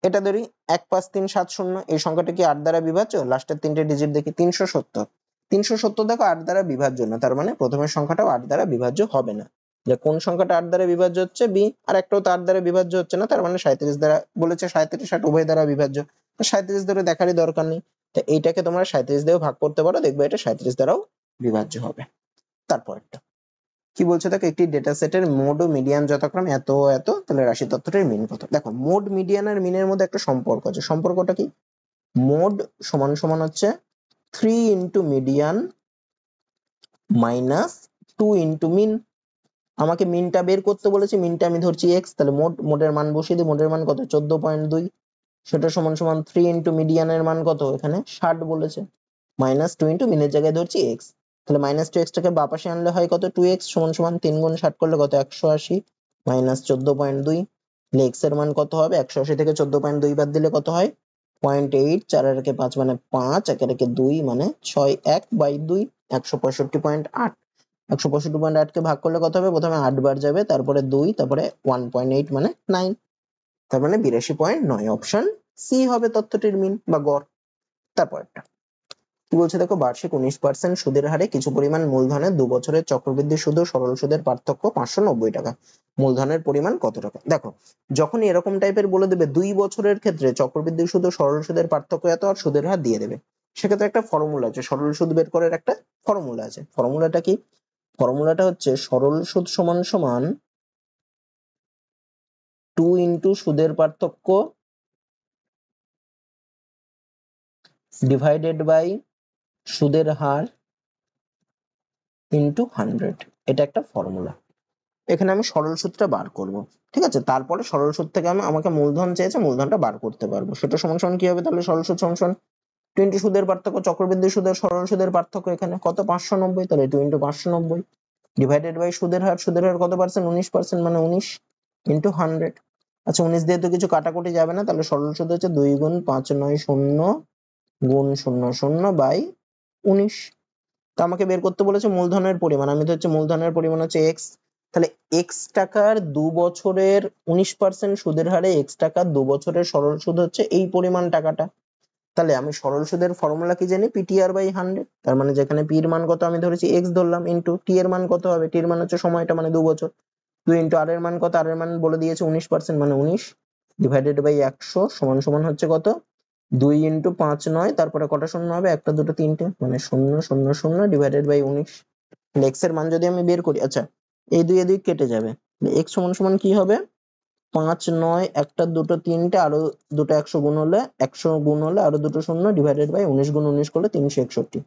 এটা ধরি 15370, এই সংখ্যাটা কি 8 দ্বারা বিভাজ্য? লাস্টের তিনটে ডিজিট দেখি। 370। 370 দেখো 8 দ্বারা বিভাজ্য না, তার মানে প্রথমের সংখ্যাটাও 8 দ্বারা বিভাজ্য হবে না। যে কোন সংখ্যাটা 8 দ্বারা বিভাজ্য হচ্ছে? বি। আর একটাও তো 8 দ্বারা বিভাজ্য হচ্ছে না, তার মানে 37 দ্বারা বলেছে, 37 8 উভয় দ্বারা বিভাজ্য, তো 37 ধরে দেখারই দরকার নেই। তো এইটাকে তোমরা 37 দিয়েও ভাগ করতে পারো, দেখবে এটা 37 দ্বারাও বিভাজ্য হবে। তারপর একটা কি বলছে দেখো, একটি ডেটা সেটের মোড ও মিডিয়ান যথাক্রমে এত এত, তাহলে রাশি তত্ত্বটির মিন কত? দেখো, মোড, মিডিয়ান আর মিনের মধ্যে একটা সম্পর্ক আছে। সম্পর্কটা কি? মোড সমান সমান হচ্ছে 3 into median minus 2 into mean. আমাকে মিনটা বের করতে বলেছে, মিনটা আমি ধরছি x, তাহলে মোডের মান বসিয়ে দিই। মোডের মান কত? 14.2, সেটা সমান সমান 3 ইন্টু মিডিয়ানের মান কত? এখানে 60 বলেছে, মাইনাস 2 ইন্টু মিনের জায়গায় ধরছি x, তাহলে মাইনাস 2x টাকে বাঁ পাশে আনলে হয় কত? 2x সমান সমান 3 গুণ 60 করলে কত? 180 মাইনাস 14.2, তাহলে x এর মান কত হবে? 180 থেকে 14.2 বাদ দিলে কত হয়? 0.8, 4 আর একে 5 মানে 5, 1 আর একে 2 মানে 6, 1/2, 165.8, 165.8 কে ভাগ করলে কত হবে? প্রথমে 8 বার যাবে, তারপরে 2, তারপরে 1.8 মানে 9, তার মানে 82.9। অপশন সি হবে তথ্যটির মিন বা গড়। তারপরটা কি বলছে দেখো, বার্ষিক 19% সুদের হারে কিছু পরিমাণ মূলধনের 2 বছরের চক্রবৃদ্ধি সুদ ও সরল সুদের পার্থক্য 590 টাকা। মূলধনের পরিমাণ কত টাকা? দেখো, যখন এরকম টাইপের বলে দেবে 2 বছরের ক্ষেত্রে চক্রবৃদ্ধি সুদ ও সরল সুদের পার্থক্য এত আর সুদের হার দিয়ে দেবে, সেক্ষেত্রে একটা ফর্মুলা আছে, সরল সুদ বের করার একটা ফর্মুলা আছে। ফর্মুলাটা কি? ফর্মুলাটা হচ্ছে সরল সুদ সমান সমান 2 ইন্টু সুদের পার্থক্য ডিভাইডেড বাই সুদের হার ইন্টু 100। এটা একটা ফর্মুলা। এখানে আমি সরল সুদটা বার করব, ঠিক আছে? তারপরে সরল সুদ থেকে আমাকে মূলধন চেয়েছে, মূলধনটা বার করতে পারবো। সেটা সমান সমান কি হবে তাহলে? সরল সুদ সমান সমান 2 ইন্টু সুদের পার্থক্য চক্রবৃদ্ধি সুদের সরল সুদের পার্থক্য, এখানে কত? 590, তাহলে 2 ইন্টু 590 ডিভাইডেড বাই সুদের হার। সুদের হার কত পার্সেন্ট? 19%, মানে 19 ইন্টু 100। আচ্ছা, 19 দিয়ে তো কিছু কাটাকুটি যাবে না, তাহলে সরল সুদ হচ্ছে 2 গুণ 5 9 0 গুণ 0 0 বাই 19। তো আমাকে বের করতে বলেছে মূলধনের পরিমাণ। আমি তো হচ্ছে মূলধনের পরিমাণ হচ্ছে এক্স, তাহলে এক্স টাকার 2 বছরের 19% সুদের হারে এক্স টাকার 2 বছরের সরল সুদ হচ্ছে এই পরিমাণ টাকাটা। তাহলে আমি সরল সুদের ফর্মুলা কি জানি? PTR by 100। তার মানে যেখানে পি এর মান কত আমি ধরেছি এক্স ধরলাম, ইন্টু টি এর মান কত হবে? টি এর মান হচ্ছে সময়টা, মানে 2 বছর। 2 ইন্টু আর এর মান কত? আর এর মান বলে দিয়েছে 19%, মানে 19 ডিভাইডেড বাই 100 সমান সমান হচ্ছে কত? 2 ইন্টু 5 9, তারপরে কটা শূন্য হবে? একটা দুটো তিনটে, মানে 0 0 0 ডিভাইডেড বাই 19। এক্স এর মান যদি আমি বের করি, আচ্ছা এই দুই এদিক কেটে যাবে, এক্স সমান সমান কি হবে? 5 9 একটা দুটো তিনটে, আরো দুটো 100 গুণ হলে 100 গুণ হলে আরো দুটো শূন্য ডিভাইডেড বাই 19 গুণ 19 করলে 361।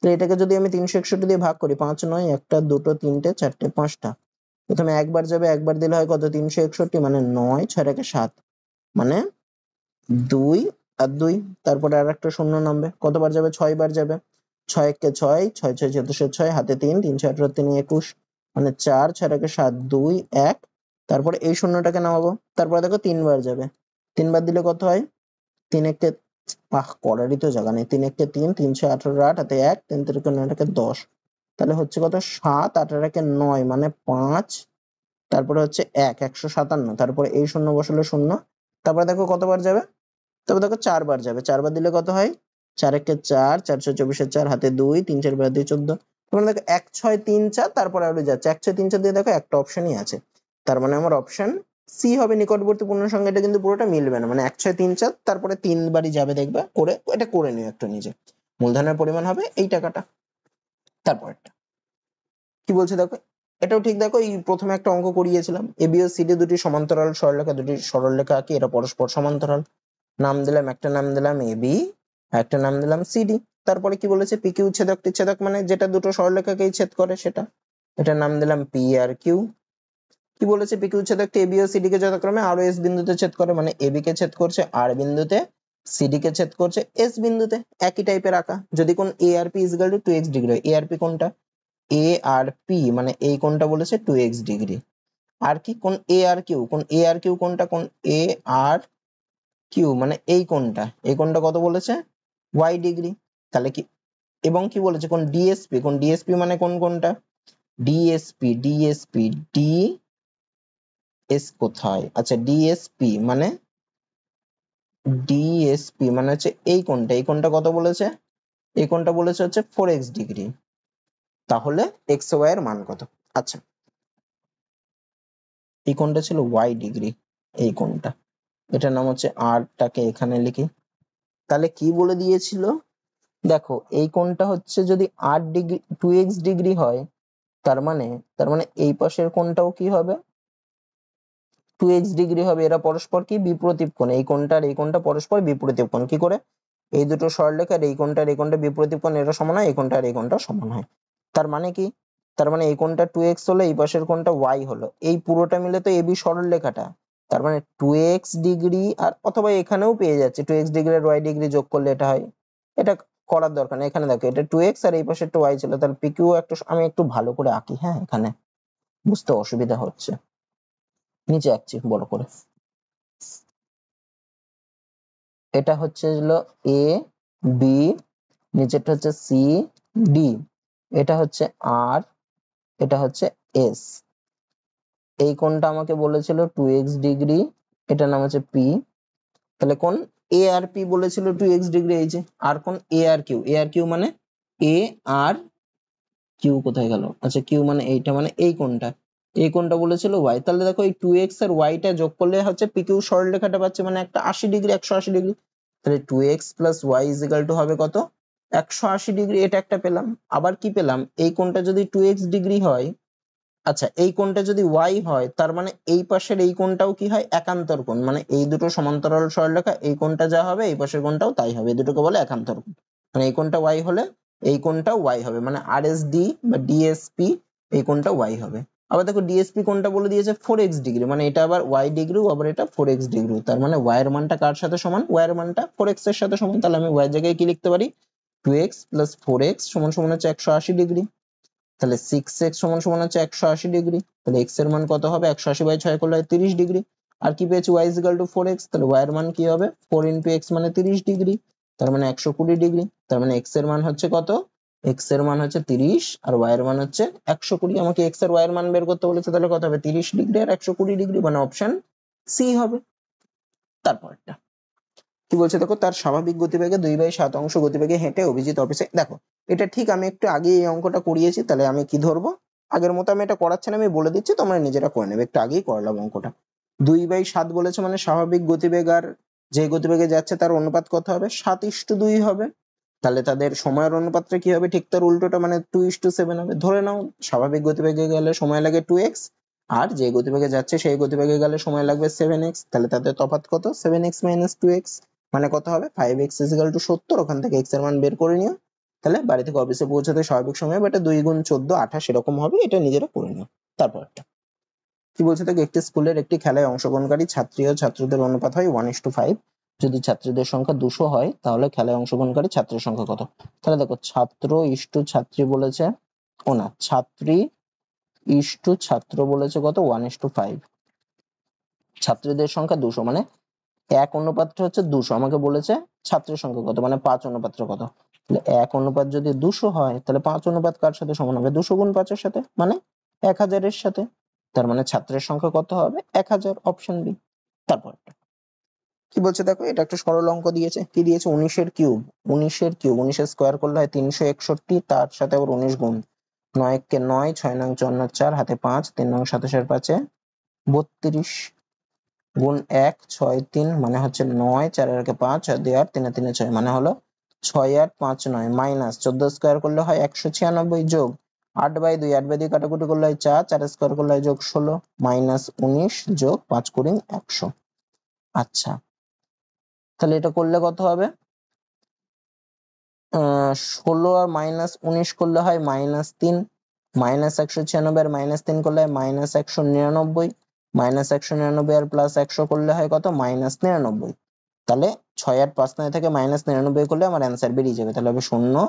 তো এটাকে যদি আমি 361 দিয়ে ভাগ করি, 5 9 একটা দুটো তিনটে চারটে পাঁচটা, প্রথমে একবার যাবে, একবার দিলে হয় কত? 361, মানে 9 6 একে 7, মানে 2 আর 2, তারপরে আর একটা শূন্য নামবে, কতবার যাবে? 6 বার যাবে। 6 একে 6 6 6 1406 হাতে 3 3 6 18 3 21, মানে 4 6 একে 7 2 1, তারপরে এই শূন্যটাকে নামাবো, তারপরে দেখো 3 বার যাবে, 3 বার দিলে কত হয়? 3 একে করারই তো জায়গা নেই, 3 একে 3 3 6 18 8 হাতে 1 3 3 9 একে 10, তাহলে হচ্ছে কত? 7 8 একে 9, মানে 5, তারপরে হচ্ছে 1 157, তারপরে এই শূন্য বসালে শূন্য, তারপরে দেখো কতবার যাবে? তবে দেখো 4 বার যাবে, 4 বার দিলে কত হয়? 4 একে 4 4 6 24 4 হাতে 2 3 4 বার 2 14, তার মানে দেখো 1 6 3 4, তারপরে আরো যাচ্ছে 1 6 3 4 দিয়ে দেখো একটা অপশনই আছে, তার মানে আমার অপশন সি হবে নিকটবর্তী পূর্ণ সংখ্যা। এটা কিন্তু পুরোটা মিলবে না, মানে 1 6 3 4 তারপরে 3 বারই যাবে, দেখবে করে, এটা করে নিও একটু নিজে। মূলধনের পরিমাণ হবে এই টাকাটা। তারপরটা কি বলছে দেখো, এটাও ঠিক। দেখো, এই প্রথমে একটা অঙ্ক করিয়েছিলাম, এবি ও সিডি দুটি সমান্তরাল সরলরেখা, দুটি সরলরেখা আঁকি, এটা পরস্পর সমান্তরাল। নাম দিলাম, একটা নাম দিলাম এবি, একটা নাম দিলাম সিডি। তারপরে কি বলেছে? পি কিউ ছেদকটি, ছেদক মানে যেটা দুটো সরলরেখাকেই ছেদ করে সেটা, এটার নাম দিলাম পি আর কিউ। কি বলেছে? পি কিউ ছেদকটি এবি ও সিডি কে যথাক্রমে আর ও এস বিন্দুতে ছেদ করে, মানে এবি কে ছেদ করছে আর বিন্দুতে, সিডি কে ছেদ করছে এস বিন্দুতে। একই টাইপের আঁকা। যদি কোন A R P equal to 2x degree হয়, এ আর পি কোনটা? এ আর পি মানে এই কোনটা বলেছে 2x ডিগ্রি। আর কি? কোন এ আর কিউ, কোন এ আর কিউ কোনটা? কোন এ আর কিউ মানে এই কোনটা, এই কোনটা কত বলেছে? y degree. তাহলে কি, এবং কি বলেছে? কোন ডিএসপি, কোন ডিএসপি মানে কোন কোনটা? ডিএসপি ডিএসপি ডি এস কোথায়? আচ্ছা, ডিএসপি মানে, ডিএসপি মানে হচ্ছে এই কোনটা, এই কোনটা কত বলেছে? এই কোনটা বলেছে হচ্ছে 4x ডিগ্রি। তাহলে এক্স ওয়াই এর মান কত? আচ্ছা, এই কোনটা ছিল y ডিগ্রি, এই কোনটা, এটার নাম হচ্ছে আর, টাকে এখানে লিখি। তাহলে কি বলে দিয়েছিল? দেখো, এই কোণটা হচ্ছে যদি 8 ডিগ্রি 2x ডিগ্রি হয়, তার মানে এই পাশের কোণটাও কি হবে? 2x ডিগ্রি হবে। এরা পরস্পর কি? বিপরীত কোণ। এই কোণটা আর এই কোণটা পরস্পর বিপরীত কোণ। কি করে? এই দুটো সরলরেখার এই কোণটা আর এই কোণটা বিপরীত কোণ, এরা সমান হয়, এই কোণটা আর এই কোণটা সমান হয়। তার মানে কি? তার মানে এই কোণটা 2x হলো, এই পাশের কোণটা y হলো, এই পুরোটা মিলে তো এবি সরলরেখাটা। তার মানে 2x ডিগ্রি, আর অথবা এখানেও পেয়ে যাচ্ছে 2x ডিগ্রি আর y ডিগ্রি যোগ করলে এটা হয়। এটা করার দরকার নেই, এখানে দেখো এটা 2x আর এই পাশে একটা y ছিল, তাহলে পিকিউ একটা আমি একটু ভালো করে আঁকি, হ্যাঁ, এখানে বুঝতে অসুবিধা হচ্ছে, নিচে আঁকছি বড় করে। এটা হচ্ছে হলো এ বি, নিচেরটা হচ্ছে সি ডি, এটা হচ্ছে আর, এটা হচ্ছে এস। এই কোণটা আমাকে বলেছিল 2x ডিগ্রি, এটার নাম হচ্ছে পি। তাহলে কোন এ আর পি বলেছিল 2x ডিগ্রি, এই যে। আর কোন A R Q, A R Q মানে এ আর কিউ কোথায় গেল, আচ্ছা কিউ মানে এইটা, মানে এই কোণটা, এই কোণটা বলেছিল ওয়াই। তাহলে দেখো এই 2x আর y টা যোগ করলে হচ্ছে পি কিউ সরলরেখাটা পাচ্ছে, মানে একটা 80 ডিগ্রি 180 ডিগ্রি। তাহলে 2x plus Y is equal to হবে কত, 180 ডিগ্রি। এটা একটা পেলাম। আবার কি পেলাম, এই কোণটা যদি 2x ডিগ্রি হয়, আচ্ছা এই কোণটা যদি y হয়, তার মানে এই পাশের এই কোণটাও কি হয়, একান্তর কোণ। মানে এই দুটো সমান্তরাল সরলরেখা, এই কোণটা যা হবে এই পাশের কোণটাও তাই হবে, এই দুটোকে বলে একান্তর কোণ। মানে এই কোণটা y হলে এই কোণটাও y হবে, মানে RSD বা DSP, এই কোণটা y হবে। আবার দেখো DSP কোণটা বলে দিয়েছে 4x ডিগ্রি, মানে এটা আবার y ডিগ্রি, আবার এটা 4x ডিগ্রি। তার মানে y এর মানটা কার সাথে সমান, y এর মানটা 4x এর সাথে সমান। তাহলে আমি y এর জায়গায় কি লিখতে পারি, 2x প্লাস 4x সমান সমান হচ্ছে 180 ডিগ্রি। তাহলে 6x সমান সমান হচ্ছে 180 ডিগ্রি। তাহলে x এর মান কত হবে, 180 বাই 6 করলে 30 ডিগ্রি। আর কি পেয়েছি, y is equal two 4x। তাহলে y এর মান কি হবে, 4 ইনটু x মানে 30 ডিগ্রি, তার মানে 120 ডিগ্রি। তার মানে x এর মান হচ্ছে কত, x এর মান হচ্ছে 30 আর y এর মান হচ্ছে 120। আমাকে x আর y এর মান বের করতে বলেছে, তাহলে কত হবে, 30 ডিগ্রি আর 120 ডিগ্রি, মানে অপশন সি হবে। তারপরটা কি বলছে দেখো, তার স্বাভাবিক গতিবেগে 2/7 অংশ গতিবেগে হেঁটে অভিজিৎ অফিসে, দেখো এটা ঠিক আমি একটু আগে এই অঙ্কটা করিয়েছি। তাহলে আমি কি ধরবো, আগের মতো আমি এটা করাচ্ছি না, আমি বলে দিচ্ছি, তোমরা নিজেরা করে নেবে। একটু আগেই করলাম অঙ্কটা। 2/7 বলেছে, মানে স্বাভাবিক গতিবেগ আর যে গতিবেগে যাচ্ছে তার অনুপাত কত হবে, 7:2 হবে। তাহলে তাদের সময়ের অনুপাতটা কি হবে, ঠিক তার উল্টোটা, মানে 2:7 হবে। ধরে নাও স্বাভাবিক গতিবেগে গেলে সময় লাগে 2x, আর যে গতিবেগে যাচ্ছে সেই গতিবেগে গেলে সময় লাগবে 7x। তাহলে তাদের তফাৎ কত, 7x মাইনাস 2x, মানে কত হবে, 5x ইজ ইকুয়াল টু 70। ওখান থেকে x এর মান বের করে নিও। তাহলে বাড়ি থেকে অফিসে পৌঁছাতে স্বাভাবিক সময়, বা এটা 2 গুণ 14 28 এরকম হবে, এটা নিজেরা করে নিও। তারপর কি বলছে দেখো, একটি স্কুলের একটি খেলায় অংশগ্রহণকারী ছাত্রী ও ছাত্রদের অনুপাত হয় 1:5। যদি ছাত্রীদের সংখ্যা 200 হয়, তাহলে খেলায় অংশগ্রহণকারী ছাত্রের সংখ্যা কত। তাহলে দেখো ছাত্র ইস্টু ছাত্রী বলেছে, ও না, ছাত্রী ইস্টু ছাত্র বলেছে কত, 1:5। ছাত্রীদের সংখ্যা 200, মানে 1 অনুপাতটা হচ্ছে 200। আমাকে বলেছে ছাত্রের সংখ্যা কত, মানে 5 অনুপাতটা কত। তাহলে 1 অনুপাত যদি 200 হয়, তাহলে 5 অনুপাত কার সাথে সমান হবে, 200 গুণ 5 এর সাথে, মানে 1000 এর সাথে। তার মানে ছাত্রের সংখ্যা কত হবে, 1000, অপশন বি। তারপর কি বলছে দেখো, এটা একটা সরল অঙ্ক দিয়েছে। কি দিয়েছে, 19 এর কিউব, 19 এর কিউব 19 এর স্কোয়ার করলে হয় 361, তার সাথে আবার 19 গুণ, 9 কে 9, 6 নং 54, 4 হাতে 5, 3 নং 27 এর 5 32 গুণ 1 6 3, মানে হচ্ছে 9, 4 এর 5, 6 2 8, 3 3 6, মানে হলো 6 8 5 9, মাইনাস 14 স্কোয়ার করলে হয় 196, যোগ 8/2, 8/2 কাটাকুটি করলে হয় 4, 4 স্কোয়ার করলে হয় যোগ 16, মাইনাস 19 যোগ 5 কুড়ি 100। আচ্ছা তাহলে এটা করলে কত হবে, 16 আর মাইনাস 19 করলে হয় -3, মাইনাস 196 আর -3 করলে হয় -199, মাইনাস 199 আর প্লাস 100 করলে হয় কত, -99। তাহলে 6 8 5 9 থেকে -99 করলে আমার অ্যান্সার বেরিয়ে যাবে। তাহলে হবে 0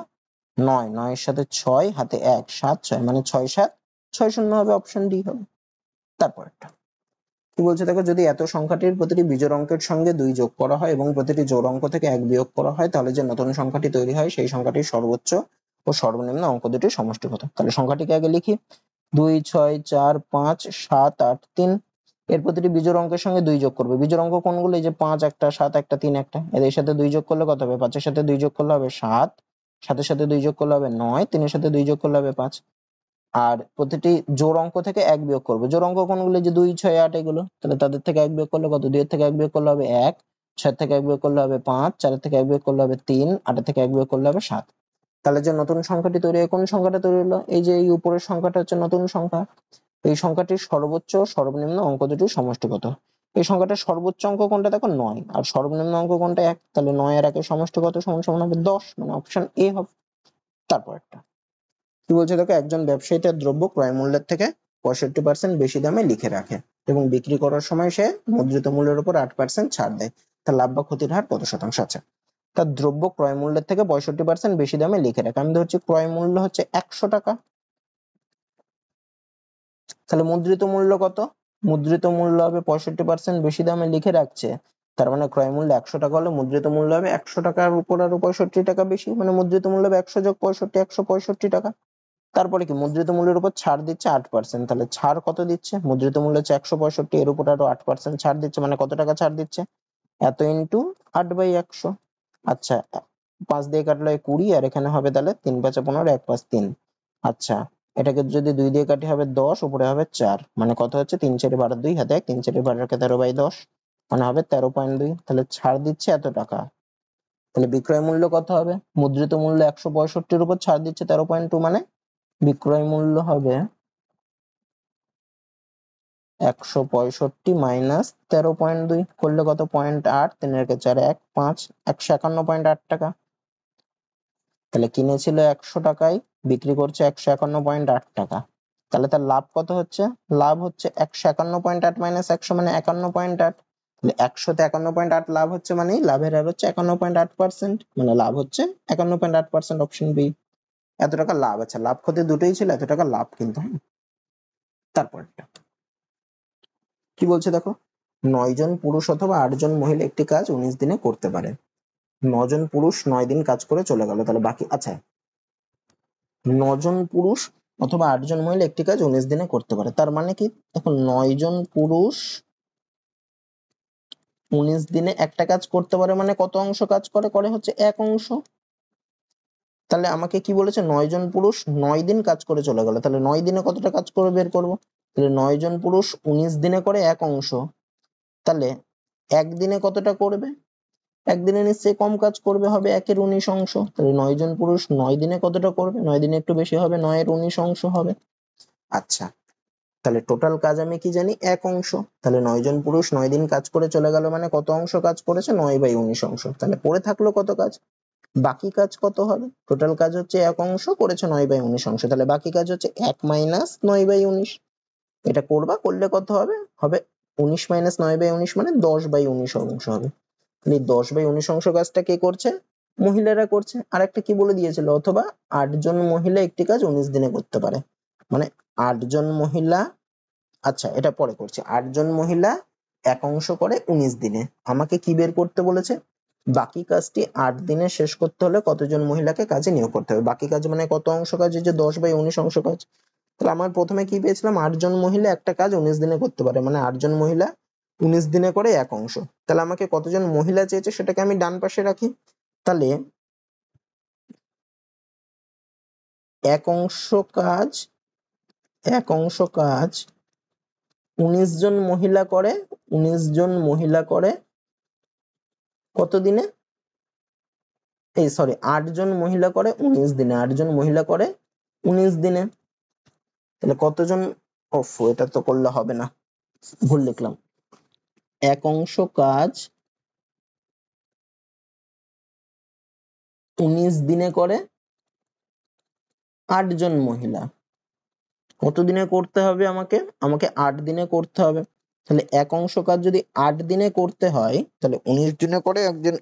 9, 9 এর সাথে 6 হাতে 1 7 6, মানে 6 7 6 0 হবে, অপশন ডি হবে। তারপরটা কি বলছে দেখো, যদি এত সংখ্যাটির প্রতিটি বিজোড় অঙ্কের সঙ্গে 2 যোগ করা হয় এবং প্রতিটি জোড় অঙ্ক থেকে 1 বিয়োগ করা হয়, তাহলে যে নতুন সংখ্যাটি তৈরি হয় সেই সংখ্যাটির সর্বোচ্চ ও সর্বনিম্ন অঙ্ক দুটির সমষ্টি কত। তাহলে সংখ্যাটিকে আগে লিখি, 2 6 4 5 7 8 3। এর প্রতিটি বিজোড় অঙ্কের সঙ্গে 2 যোগ করবে। বিজোড় অঙ্ক কোনগুলো, এই যে 5 একটা, 7 একটা, 3 একটা, এদের সাথে 2 যোগ করলে কত হবে, 5 এর সাথে 2 যোগ করলে হবে 7, 7 এর সাথে 2 যোগ করলে হবে 9, 3 এর সাথে 2 যোগ করলে হবে 5। আর প্রতিটি জোড় অঙ্ক থেকে 1 বিয়োগ করবে। জোড় অঙ্ক কোনগুলো, যে 2 6 8 এগুলো, তাহলে তাদের থেকে 1 বিয়োগ করলে কত, 2 এর থেকে 1 বিয়োগ করলে হবে 1, 6 থেকে 1 বিয়োগ করলে হবে 5, 4 থেকে 1 বিয়োগ করলে হবে 3, 8 থেকে 1 বিয়োগ করলে হবে 7। তাহলে যে নতুন সংখ্যাটি তৈরি হয়, কোন সংখ্যাটা তৈরি হলো, এই যে এই উপরের সংখ্যাটা হচ্ছে নতুন সংখ্যা। এই সংখ্যাটির সর্বোচ্চ ও সর্বনিম্ন অঙ্ক দুটির সমষ্টি কত। এই সংখ্যাটার সর্বোচ্চ অঙ্ক কোনটা দেখো 9, আর সর্বনিম্ন অঙ্ক কোনটা 1। তাহলে 9 আর 1 এর সমষ্টি কত, সমান সমান হবে 10, মানে অপশন এ হবে। তারপর একটা কি বলছে দেখো, একজন ব্যবসায়ী তার দ্রব্য ক্রয় মূল্যের থেকে 65% বেশি দামে লিখে রাখে এবং বিক্রি করার সময় সে মুদ্রিত মূল্যের উপর 8% ছাড় দেয়। তার লাভ বা ক্ষতির হার কত শতাংশ আছে। তার দ্রব্য ক্রয় মূল্যের থেকে 65% বেশি দামে লিখে রাখে। আমি ধরছি ক্রয় মূল্য হচ্ছে 100 টাকা, তাহলে মুদ্রিত মূল্য কত, মুদ্রিত মূল্য হবে 65% বেশি দামে লিখে রাখছে। তার মানে ক্রয় মূল্য 100 টাকা হলে মুদ্রিত মূল্য হবে 100 টাকার উপর আরো 65 টাকা বেশি, মানে মুদ্রিত মূল্য হবে 100 যোগ 65, 165 টাকা। তারপরে কি মুদ্রিত মূল্যের উপর ছাড় দিচ্ছে 8%, তাহলে ছাড় কত দিচ্ছে, মুদ্রিত মূল্য হচ্ছে 165, এর উপর আরো 8% ছাড় দিচ্ছে, মানে কত টাকা ছাড় দিচ্ছে, এত ইন্টু 8/100। আচ্ছা, 5 দিয়ে কাটলে হয় 20, আর এখানে হবে তাহলে 3 5 15, 1 5 3। আচ্ছা, এটাকে যদি 2 দিয়ে কাটি হবে 10, উপরে হবে 4, মানে কত হচ্ছে 3 4 12 2 হাতে 1, 3 4 12 13/10, মানে হবে 13.2। তাহলে ছাড় দিচ্ছে এত টাকা। তাহলে বিক্রয় মূল্য কত হবে, মুদ্রিত মূল্য 165 উপর ছাড় দিচ্ছে 13.2, মানে বিক্রয় মূল্য হবে 165 মাইনাস 13.2 করলে কত, 0.8, 3 4 1 5, 151.8 টাকা। তাহলে কিনেছিল 100 টাকায়, বিক্রি করছে 151.8 টাকা। তাহলে তার লাভ কত হচ্ছে, লাভ হচ্ছে 151.8 মাইনাস 100, মানে 51.8। তাহলে 100 তে 51.8 লাভ হচ্ছে, মানে লাভের হার হচ্ছে 51.8%, মানে লাভ হচ্ছে 51.8%, অপশন বি। এত টাকা লাভ আছে, লাভ ক্ষতি দুটোই ছিল, এত টাকা লাভ কিন্তু। তারপরটা কি বলছে দেখো, 9 জন পুরুষ অথবা 8 জন মহিলা একটি কাজ 19 দিনে করতে পারে। 9 জন পুরুষ 9 দিন কাজ করে চলে গেল, তাহলে বাকি, আচ্ছা 9 জন পুরুষ অথবা 8 জন মহিলা একটি কাজ 19 দিনে করতে পারে, তার মানে কি দেখো 9 জন পুরুষ 19 দিনে একটা কাজ করতে পারে, মানে কত অংশ কাজ করে, করে হচ্ছে 1 অংশ। তাহলে আমাকে কি বলেছে, 9 জন পুরুষ 9 দিন কাজ করে চলে গেল, তাহলে 9 দিনে কতটা কাজ করে বের করবো। তাহলে 9 জন পুরুষ 19 দিনে করে 1 অংশ, তাহলে একদিনে কতটা করবে, একদিনে নিশ্চয়ই কম কাজ করবে, হবে 1 এর 19 অংশ। তাহলে 9 জন পুরুষ 9 দিনে কতটা করবে, 9 দিনে একটু বেশি হবে, 9 এর 19 অংশ হবে। আচ্ছা, তাহলে টোটাল কাজ আমি কি জানি, 1 অংশ। তাহলে 9 জন পুরুষ 9 দিন কাজ করে চলে গেল, মানে কত অংশ কাজ করেছে, 9/19 অংশ। তাহলে পড়ে থাকলো কত কাজ, বাকি কাজ কত হবে, টোটাল কাজ হচ্ছে 1 অংশ, করেছে 9/19 অংশ, তাহলে বাকি কাজ হচ্ছে 1 মাইনাস 9/19। এটা করবা, করলে কত হবে, হবে 19 মাইনাস 9/19, মানে 10/19 অংশ হবে। তাহলে 10/19 অংশ কাজটা কে করছে, মহিলারা করছে। আর একটা কি বলে দিয়েছিল, অথবা 8 জন মহিলা একটি কাজ 19 দিনে করতে পারে, মানে 8 জন মহিলা, আচ্ছা এটা পরে করছি, 8 জন মহিলা 1 অংশ করে 19 দিনে। আমাকে কি বের করতে বলেছে, বাকি কাজটি 8 দিনে শেষ করতে হলে কতজন মহিলাকে কাজে নিয়োগ করতে হবে। বাকি কাজ মানে কত অংশ কাজ, এই যে 10/19 অংশ কাজ। তাহলে আমার প্রথমে কি পেয়েছিলাম, 8 জন মহিলা একটা কাজ 19 দিনে করতে পারে, মানে 8 জন মহিলা 19 দিনে করে 1 অংশ। তাহলে আমাকে কতজন মহিলা চেয়েছে সেটাকে আমি ডান পাশে রাখি। তাহলে 1 অংশ কাজ, 1 অংশ কাজ 19 জন মহিলা করে, 19 জন মহিলা করে কত দিনে, এই সরি 8 জন মহিলা করে 19 দিনে, 8 জন মহিলা করে 19 দিনে। তাহলে কতজন, ওফ এটা তো করলে হবে না, ভুল লিখলাম। 1 অংশ কাজ 19 দিনে করে 8 জন মহিলা, কত দিনে করতে হবে আমাকে, আমাকে 8 দিনে করতে হবে। তাহলে 1 অংশ কাজ যদি 8 দিনে করতে হয়, তাহলে 19 দিনে করে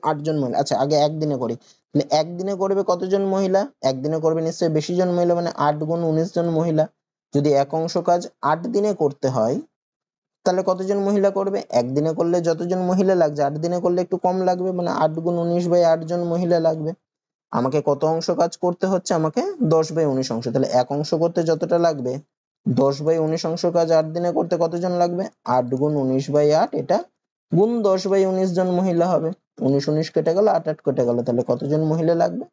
8 জন মহিলা, আচ্ছা আগে 1 দিনে করি। তাহলে 1 দিনে করবে কতজন মহিলা, 1 দিনে করবে নিশ্চয়ই বেশি জন মহিলা, মানে 8 গুণ 19 জন মহিলা। যদি 1 অংশ কাজ 8 দিনে করতে হয়, তাহলে কতজন মহিলা করবে, 1 দিনে করলে যতজন মহিলা লাগছে 8 দিনে করলে একটু কম লাগবে, মানে 8 গুণ 19/8 জন মহিলা লাগবে। আমাকে কত অংশ কাজ করতে হচ্ছে, আমাকে 10/19 অংশ। তাহলে 1 অংশ করতে যতটা লাগবে, 10/19 অংশ কাজ 8 দিনে করতে কতজন লাগবে, 8 গুণ 19/8, এটা গুণ 10/19 জন মহিলা হবে। 19 19 কেটে গেল, 8 8 কেটে গেল, তাহলে কতজন মহিলা লাগবে,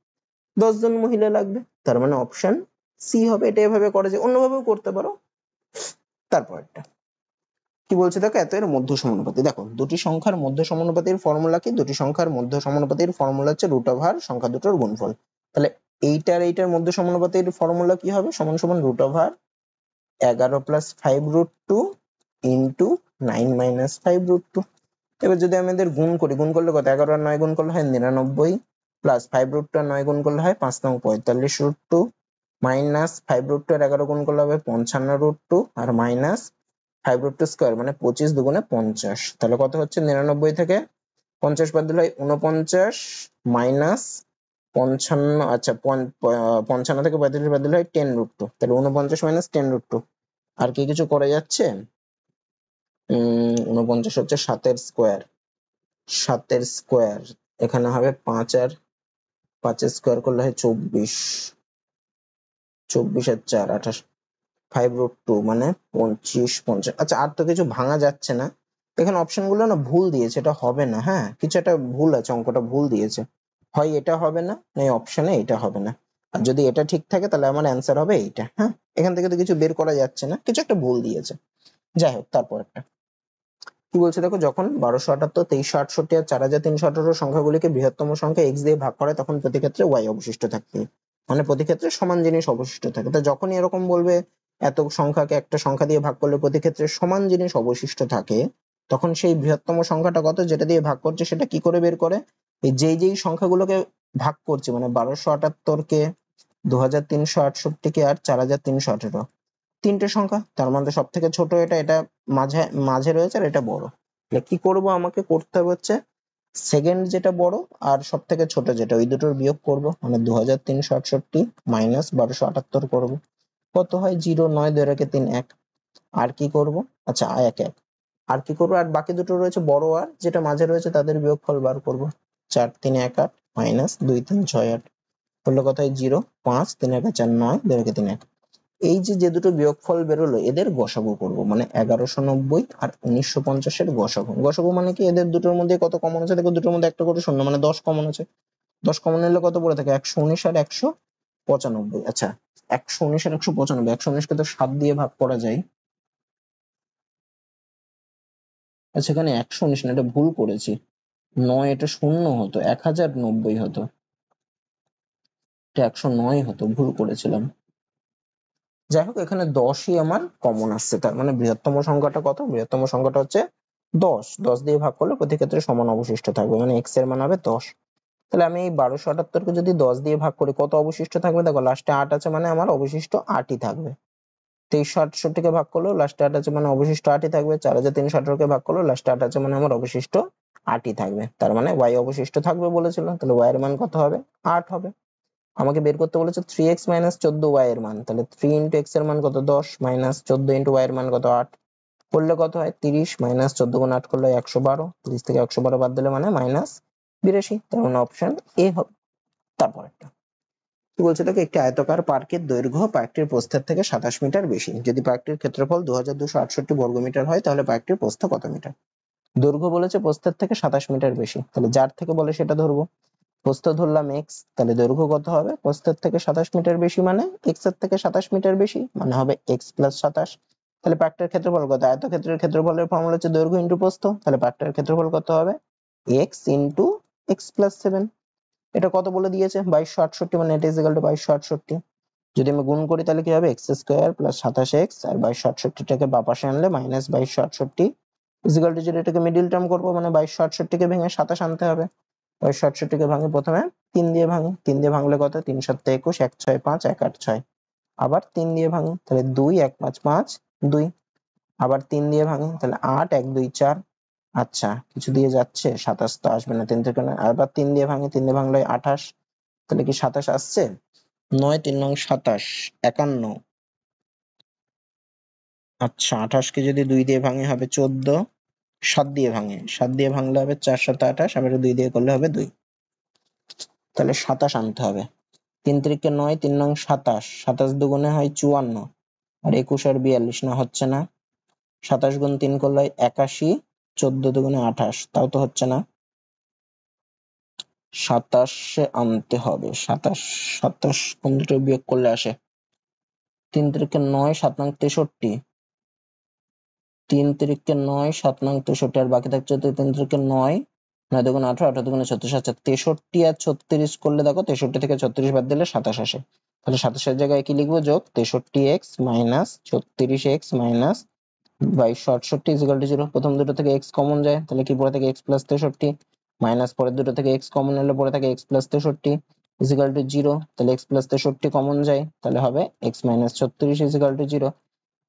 10 জন মহিলা লাগবে। তার মানে অপশন সি হবে। এটা এভাবে করা যায়, অন্যভাবেও করতে পারো। তারপরটা কি বলছে দেখো, এত এর মধ্য সমানুপাতি। দেখো দুটি সংখ্যার মধ্য সমানুপাতির ফর্মুলা কি, দুটি সংখ্যার মধ্য সমানুপাতির ফর্মুলা হচ্ছে রুট ওভার সংখ্যা দুটোর গুণফল। তাহলে এইটার এইটার মধ্য সমানুপাতির ফর্মুলা কি হবে, সমান সমান root over 11 plus 5√2 into 9 minus 5√2। এবার যদি আমাদের গুণ করি, গুণ করলে কত, 11 আর 9 গুণ করলে হয় 99, প্লাস 5√2 আর 9 গুণ করলে হয় 5 9 45√2, মাইনাস 5√2 আর 11 গুণ করলে হবে 55√2, আর মাইনাস 5√2 স্কয়ার মানে 25 দুগুণে 50। তাহলে কত হচ্ছে, 99 থেকে 50 বাদ দিলে হয় 49, মাইনাস 55, আচ্ছা 55 থেকে 35 বাদ দিলে হয় 10√2, তাহলে 49 মাইনাস 10√2। আর কি কিছু করা যাচ্ছে, 49 হচ্ছে 7 স্কয়ার, 7 স্কয়ার এখানে হবে 5, আর 5 স্কয়ার করলে হয় 24, 24 আর 4 28 5√2 মানে 25 50। আচ্ছা আর তো কিছু ভাঙা যাচ্ছে না, এখানে অপশন গুলো না ভুল দিয়েছে, এটা হবে না। হ্যাঁ কিছু একটা ভুল আছে, অঙ্কটা ভুল দিয়েছে, হয় এটা হবে না, না অপশনে এটা হবে না। আর যদি এটা ঠিক থাকে তাহলে আমার অ্যান্সার হবে এইটা। হ্যাঁ এখান থেকে তো কিছু বের করা যাচ্ছে না, কিছু একটা ভুল দিয়েছে। যাই হোক, তারপর একটা কি বলছে দেখো, যখন 1278, 2368 আর 4318 সংখ্যাগুলিকে বৃহত্তম সংখ্যা x দিয়ে ভাগ করে তখন প্রতি ক্ষেত্রে y অবশিষ্ট থাকবে, মানে প্রতি ক্ষেত্রে সমান জিনিস অবশিষ্ট থাকে। তো যখনই এরকম বলবে এত সংখ্যাকে একটা সংখ্যা দিয়ে ভাগ করলে প্রতি ক্ষেত্রে সমান জিনিস অবশিষ্ট থাকে, তখন সেই বৃহত্তম সংখ্যাটা কত যেটা দিয়ে ভাগ করছে সেটা কি করে বের করে, এই যেই সংখ্যাগুলোকে ভাগ করছে, মানে 1278 কে, 2368 কে আর 4318, তিনটে সংখ্যা, তার মধ্যে সব থেকে ছোট এটা, এটা মাঝে মাঝে রয়েছে আর এটা বড়। তাহলে কি করব, আমাকে করতে হবে হচ্ছে সেকেন্ড যেটা বড় আর সব থেকে ছোট যেটা, ওই দুটোর বিয়োগ করব, মানে 2368 মাইনাস 1278 করব। কত হয় 0, 9 2 রেখে 3 1। আর কি করব, আচ্ছা 1 1। আর কি করব, আর বাকি দুটো রয়েছে বড় আর যেটা মাঝে রয়েছে তাদের বিয়োগফল বার করব। 4 3 1 8 মাইনাস 2 3 6 8 হলো কত হয় 0 5 3 1 4 9 2 রেখে 3 1। এই যে দুটো বিয়োগফল বেরোলো এদের গসাগু করব, মানে 1190 আর 1950 এর গসাগু। গসাগু মানে কি, এদের দুটোর মধ্যে কত কমন আছে দেখো, দুটোর মধ্যে একটা করে শূন্য, মানে 10 কমন আছে। 10 কমন নিলে কত পড়ে থাকে, 119 আর 195। আচ্ছা 119 আর 195, 119 কে তো 7 দিয়ে ভাগ করা যায়। আচ্ছা এখানে 119 না, এটা ভুল করেছি, 9 এটা শূন্য হতো, 1090 হতো, এটা 109 হতো, ভুল করেছিলাম। যাই হোক এখানে 10ই আমার কমন আসছে, তার মানে বৃহত্তম সংখ্যাটা কত, বৃহত্তম সংখ্যাটা হচ্ছে 10। 10 দিয়ে ভাগ করলে প্রতি ক্ষেত্রে সমান অবশিষ্ট থাকবে, মানে x এর মান হবে 10। তাহলে আমি এই 1278 কে যদি 10 দিয়ে ভাগ করি কত অবশিষ্ট থাকবে, দেখো লাস্টে 8 আছে, মানে আমার অবশিষ্ট 8ই থাকবে। 2368 কে ভাগ করলেও লাস্টে 8 আছে, মানে অবশিষ্ট 8ই থাকবে। 4318 কে ভাগ করলেও লাস্টে 8 আছে, মানে আমার অবশিষ্ট 8ই থাকবে। তার মানে y অবশিষ্ট থাকবে বলেছিল, তাহলে y এর মান কত হবে, 8 হবে। আমাকে বের করতে বলেছে 3x মাইনাস 14y এর মান, তাহলে 3 ইন্টু x এর মান কত 10 মাইনাস 14 ইন্টু y এর মান কত 8, করলে কত হয় 30 মাইনাস 14 গুণ 8 করলে 112, 30 থেকে 112 বাদ দিলে মানে মাইনাস 82, তার মানে অপশন এ হবে। তারপর একটা কি বলছে দেখো, একটি আয়তাকার পার্কের দৈর্ঘ্য পার্কটির প্রস্থের থেকে 27 মিটার বেশি, যদি পার্কটির ক্ষেত্রফল 2268 বর্গমিটার হয় তাহলে পার্কটির প্রস্থ কত মিটার। দৈর্ঘ্য বলেছে প্রস্থের থেকে 27 মিটার বেশি, তাহলে যার থেকে বলে সেটা ধরবো। প্রস্থ ধরলাম x, তাহলে দৈর্ঘ্য কত হবে, প্রস্থের থেকে 27 মিটার বেশি মানে x এর থেকে 27 মিটার বেশি, মানে হবে x প্লাস 27। তাহলে পার্কটার ক্ষেত্রফল কত, আয়তক্ষেত্রের ক্ষেত্রফলের ফর্মুলা হচ্ছে দৈর্ঘ্য ইন্টু প্রস্থ, তাহলে পার্কটার ক্ষেত্রফল কত হবে x ইন্টু x প্লাস 7। এটা কত বলে দিয়েছে 2268, মানে এটা ইকুয়াল টু 2268। যদি আমি গুণ করি তাহলে কি হবে x স্কয়ার প্লাস 27x, আর 2268টাকে বাঁ পাশে আনলে মাইনাস 2268 ইকুয়াল টু 0। এটাকে মিডিল টার্ম করবো, মানে 2268কে ভেঙে 27 আনতে হবে। 2268কে ভাঙে প্রথমে 3 দিয়ে ভাঙি, 3 দিয়ে ভাঙলে কত, 3 7 21, 1 6 5, 1 8 6, আবার 3 দিয়ে ভাঙি তাহলে 2 1 5 5 2, আবার 3 দিয়ে ভাঙি তাহলে 8 1 2 4। আচ্ছা কিছু দিয়ে যাচ্ছে, 27 তো আসবে না, 3 থেকে না, আবার 3 দিয়ে ভাঙি, 3 দিয়ে ভাঙলে 28, তাহলে কি 27 আসছে, 9 3 9 27 51। আচ্ছা 28 কে যদি 2 দিয়ে ভাঙে হবে 14, 7 দিয়ে ভাঙে, 7 দিয়ে ভাঙলে হবে 4 7 28, আবার 2 দিয়ে করলে হবে 2, তাহলে 27 আনতে হবে। 3 3 9, 3 9 27, 27 দুগুণে হয় 54, আর 21 আর 42 না হচ্ছে না। 27 গুণ 3 করলে 81, 14 দুগুণে 28, তাও তো হচ্ছে না। 27 আনতে হবে, 27 27 কোন দুটো বিয়োগ করলে আসে, 3 3 9 7 9 63, 3 3 9 7 9 63, আর বাকি থাকছে 3 3 9, 9 দুগুণে 18, 18 দুগুণে 36। আচ্ছা 63 আর 36 করলে দেখো 63 থেকে 36 বাদ দিলে 27 আসে, তাহলে 27 এর জায়গায় কি লিখবো, যোগ 63x minus 36x minus 2268 equal to 0। প্রথম দুটো থেকে x কমন যায়, তাহলে কি পড়ে থাকে x প্লাস 63, মাইনাস পরের দুটো থেকে x কমন নিলে পড়ে থাকে x প্লাস 63 ইকুয়াল টু 0। তাহলে x প্লাস 63 কমন যায়, তাহলে হবে x মাইনাস 36 ইকুয়াল টু 0,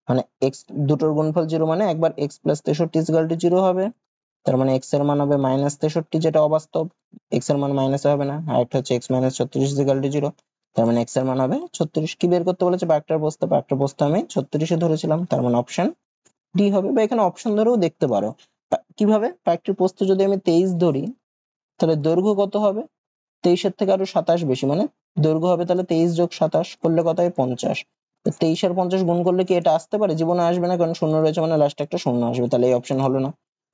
মানে x দুটোর গুণফল 0, মানে একবার x প্লাস 63 ইকুয়াল টু 0 হবে, তার মানে x এর মান হবে মাইনাস 63, যেটা অবাস্তব, x এর মান মাইনাসে হবে না। আর একটা হচ্ছে x মাইনাস 36 ইকুয়াল টু 0, তার মানে x এর মান হবে 36। কি বের করতে বলেছে, বাঁকটার প্রস্থ আমি 36 এ ধরেছিলাম, তার মানে অপশন ডি হবে। বা এখানে অপশন ধরেও দেখতে পারো। কিভাবে, বাঁকটির প্রস্থ যদি আমি 23 ধরি তাহলে দৈর্ঘ্য কত হবে, 23 এর থেকে আরো 27 বেশি, মানে দৈর্ঘ্য হবে তাহলে 23 যোগ 27 করলে কত হয় 50। তো 23 আর 50 গুণ করলে কি এটা আসতে পারে? জীবনে আসবে না, কারণ শূন্য রয়েছে মানে লাস্টে একটা শূন্য আসবে, তাহলে এই অপশন হলো না।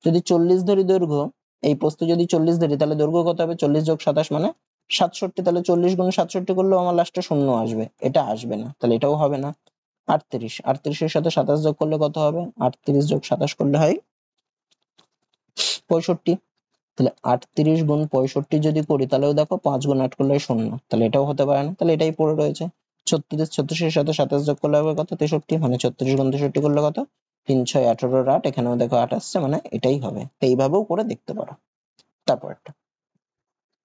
যদি 40 ধরি দৈর্ঘ্য, এই প্রস্থ যদি 40 ধরি তাহলে দৈর্ঘ্য কত হবে? 40 যোগ 27 মানে 67, তাহলে 40 গুণ 67 করলেও আমার লাস্টে শূন্য আসবে, এটা আসবে না, তাহলে এটাও হবে না। 38, 38 এর সাথে 27 যোগ করলে কত হবে? 38 যোগ 27 করলে হয় 65। তাহলে 38 গুণ 65 যদি করি তাহলেও দেখো 5 গুণ 8 করলে 0, তাহলে এটাও হতে পারে না, তাহলে এটাই পড়ে রয়েছে। 36, 36 এর সাথে 27 যোগ করলে হবে কত? 63, মানে 36 গুণ 63 করলে কত? 3 6 18 এর 8, এখানেও দেখো 8 আসছে, মানে এটাই হবে। তো এইভাবেও করে দেখতে পারো। তারপরটা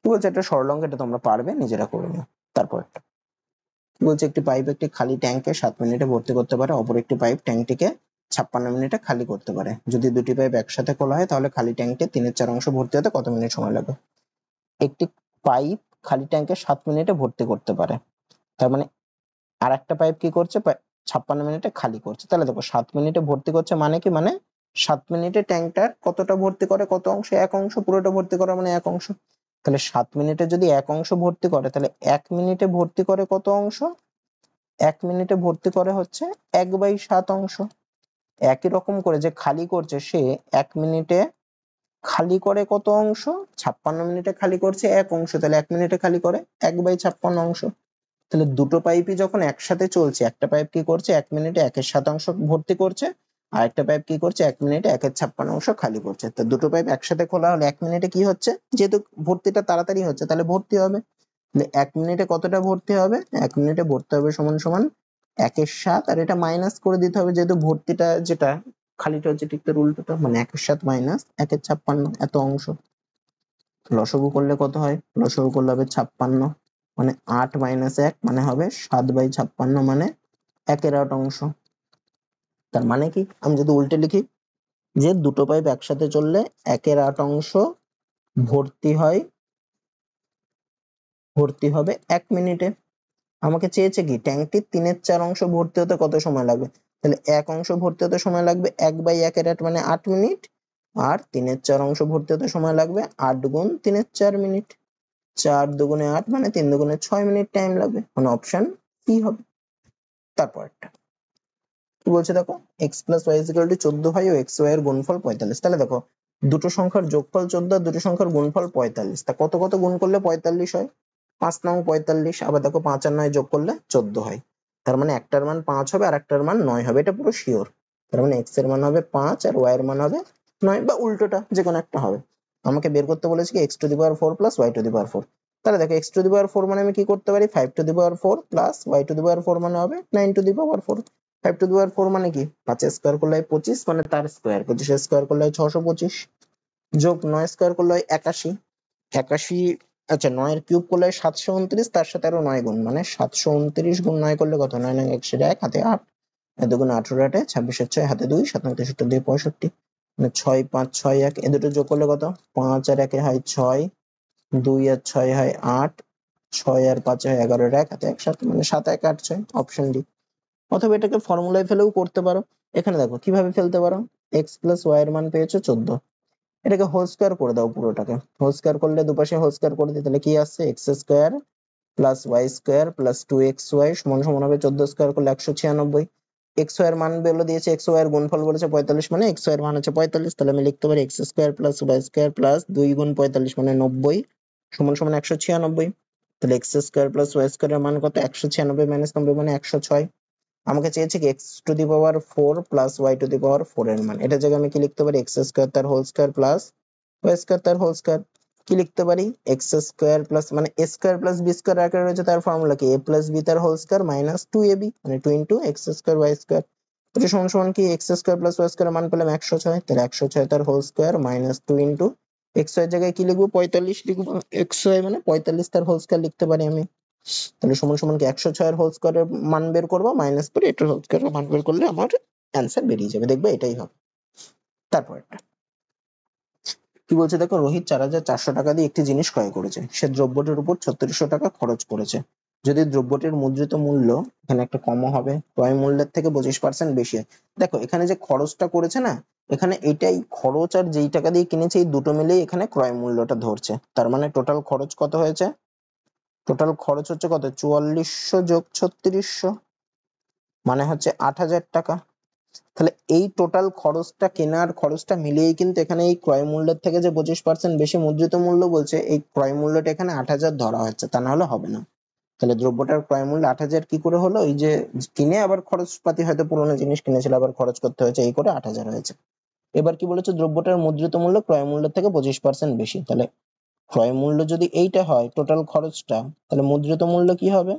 কি বলছে? একটা সরলঙ্ক, এটা তোমরা পারবে, নিজেরা করে নিও। তারপরটা কি বলছে? একটি পাইপ একটি খালি ট্যাঙ্কে 7 মিনিটে ভর্তি করতে পারে, অপর একটি পাইপ ট্যাঙ্কটিকে 56 মিনিটে খালি করতে পারে। যদি দুটি পাইপ একসাথে খোলা হয় তাহলে খালি ট্যাঙ্কটি 3/4 অংশ ভর্তি হতে কত মিনিট সময় লাগবে? একটি পাইপ খালি ট্যাঙ্কে 7 মিনিটে ভর্তি করতে পারে, তার মানে আর একটা পাইপ কি করছে? 56 মিনিটে খালি করছে। তাহলে দেখো 7 মিনিটে ভর্তি করছে মানে কি? মানে 7 মিনিটে ট্যাঙ্কটা কতটা ভর্তি করে? কত অংশ? এক অংশ। পুরোটা ভর্তি করা মানে এক অংশ। তাহলে 7 মিনিটে যদি এক অংশ ভর্তি করে তাহলে 1 মিনিটে ভর্তি করে কত অংশ? 1 মিনিটে ভর্তি করে হচ্ছে 1/7 অংশ। একই রকম করে যে খালি করছে সে 1 মিনিটে খালি করে কত অংশ? 56 মিনিটে খালি করছে এক অংশ, তাহলে 1 মিনিটে খালি করে 1/56 অংশ। তাহলে দুটো পাইপই যখন একসাথে চলছে, একটা পাইপ কি করছে? 1 মিনিটে 1/7 অংশ ভর্তি করছে, আর একটা পাইপ কি করছে? 1 মিনিটে 1/56 অংশ খালি করছে। তো দুটো পাইপ একসাথে খোলা হলে 1 মিনিটে কি হচ্ছে? যেহেতু ভর্তিটা তাড়াতাড়ি হচ্ছে তাহলে ভর্তি হবে। তাহলে 1 মিনিটে কতটা ভর্তি হবে? 1 মিনিটে ভর্তি হবে সমান সমান 1/7, আর এটা মাইনাস করে দিতে হবে যেহেতু ভর্তিটা যেটা খালিটা হচ্ছে ঠিক তার উল্টোটা, মানে 1/7 মাইনাস 1/56 এত অংশ। লসাগু করলে কত হয়? লসাগু করলে হবে 56, মানে 8 মাইনাস 1 মানে হবে 7/56, মানে 1/8 অংশ। তার মানে কি? আমি যদি উল্টে লিখি যে দুটো পাইপ একসাথে চললে 1/8 অংশ ভর্তি হবে 1 মিনিটে। আমাকে চেয়েছে কি? ট্যাঙ্কটির 3/4 অংশ ভর্তি হতে কত সময় লাগবে? তাহলে এক অংশ ভর্তি হতে সময় লাগবে 1/1/8 মানে 8 মিনিট, আর 3/4 অংশ ভর্তি হতে সময় লাগবে 8 গুণ 3/4 মিনিট। 4 দুগুণে 8 মানে 3 দুগুণে 6 মিনিট টাইম লাগবে, মানে অপশন সি হবে। তারপরটা কি বলছে দেখো? x plus Y is equal to 14 হয় ও x y এর গুণফল 45। তাহলে দেখো দুটো সংখ্যার যোগফল 14 আর দুটো সংখ্যার গুণফল 45, তা কত কত গুণ করলে 45 হয়? 5 নং 45। আবার দেখো 5 আর 9 যোগ করলে 14 হয়। তার মানে একটার মান 5 হবে আর একটার মান 9 হবে, এটা পুরো শিওর। তার মানে x এর মান হবে 5 আর y এর মান হবে 9, বা উল্টোটা যে কোনো একটা হবে। আমাকে বের করতে বলেছে কি x to the power 4 plus y to the power 4। তাহলে দেখো x টু দি পাওয়ার 4 মানে আমি কি করতে পারি? 5 to the power 4 plus y to the power 4 মানে হবে 9 two the power 4। 5 to the power 4 মানে কি? 5 স্কয়ার করলে হয় 25, মানে তার স্কয়ার। 25 স্কয়ার করলে হয় 625, যোগ 9 স্কয়ার করলে হয় 81। 81, আচ্ছা 9 এর কিউব করলে হয় 729, তার সাথে আরো 9 গুণ, মানে 729 গুণ 9 করলে কত? 9 9 101, হাতে 8, 2 গুণ 18 8, 26 এর 6, হাতে 2, 7 9 63 2 65, মানে 6 5 6 1, এ দুটো যোগ করলে কত? 5 আর 1 হয় 6, 2 আর 6 হয় 8, 6 আর 5 হয় 11 এর 1, হাতে 1 7, মানে 7 1 8 6, অপশন ডি। অথবা এটাকে ফর্মুলায় ফেলেও করতে পারো। এখানে দেখো কিভাবে ফেলতে পারো। x প্লাস ওয়াই এর মান পেয়েছো 14, এটাকে হোল স্কয়ার করে দাও, পুরোটাকে হোল স্কয়ার করলে দুপাশে হোল স্কয়ার করে দিই, তাহলে কি আসছে? x square plus Y square plus 2xy সমান সমান হবে 14 স্কয়ার করলে 196। x y এর মান বলে দিয়েছে, x y এর গুণফল বলেছে 45, মানে x y এর মান হচ্ছে 45। তাহলে আমি লিখতে পারি x square plus Y square plus 2 গুণ 45 মানে 90 সমান সমান 196। তাহলে x square plus Y square এর মান কত? 196 মাইনাস 90 মানে 106। আমাকে চেয়েছে কি x to the power 4 plus y to the power 4 এর মান। এটা জায়গায় আমি কি লিখতে পারি? x স্কয়ার তার whole square plus y square তার হোল স্কয়ার। কি লিখতে পারি? x স্কয়ার প্লাস, মানে a square plus b square আকারে রয়েছে, তার ফর্মুলা কি? a প্লাস b তার হোল স্কয়ার মাইনাস 2ab, মানে 2 into x square y square. এটা সমান সমান কি? x square plus y square এর মান পেলাম 106, তাহলে 106 তার whole square minus 2 into x y এর জায়গায় কি লিখবো? 45 লিখবো। x y মানে 45 তার হোল স্কয়ার লিখতে পারি আমি। তাহলে সমান সমান কি 106 এর হোল স্কয়ারের মান বের করব, মাইনাস করে এটার হোল স্কয়ারের মান বের করলে আমার অ্যান্সার বেরিয়ে যাবে। দেখবে এটাই হবে। তারপরটা কি বলছে দেখো? রোহিত 4400 টাকা দিয়ে একটি জিনিস ক্রয় করেছে, সে দ্রব্যটির উপর 3600 টাকা খরচ করেছে। যদি দ্রব্যটির মুদ্রিত মূল্য, এখানে একটা কমা হবে, ক্রয় মূল্যের থেকে 25% বেশি হয়। দেখো এখানে যে খরচটা করেছে না, এখানে এটাই খরচ আর যেই টাকা দিয়ে কিনেছে এই দুটো মিলেই এখানে ক্রয় মূল্যটা ধরছে। তার মানে টোটাল খরচ কত হয়েছে? টোটাল খরচ হচ্ছে কত 4400 যোগ 3600 মানে হচ্ছে 8000 টাকা। তাহলে এই টোটাল খরচটা কেনার খরচটা মিলিয়েই কিন্তু এখানে এই ক্রয় মূল্যের থেকে যে 25% বেশি মুদ্রিত মূল্য বলছে, এই ক্রয় মূল্যটা এখানে 8000 ধরা হচ্ছে, তা না হলে হবে না। তাহলে দ্রব্যটার ক্রয় মূল্য 8000 কি করে হলো? ওই যে কিনে আবার খরচপাতি, হয়তো পুরোনো জিনিস কিনেছিল আবার খরচ করতে হয়েছে, এই করে 8000 হয়েছে। এবার কি বলেছে? দ্রব্যটার মুদ্রিত মূল্য ক্রয় মূল্যের থেকে 25% বেশি। তাহলে ক্রয় মূল্য যদি এইটা হয় টোটাল খরচটা, তাহলে মুদ্রিত মূল্য কি হবে?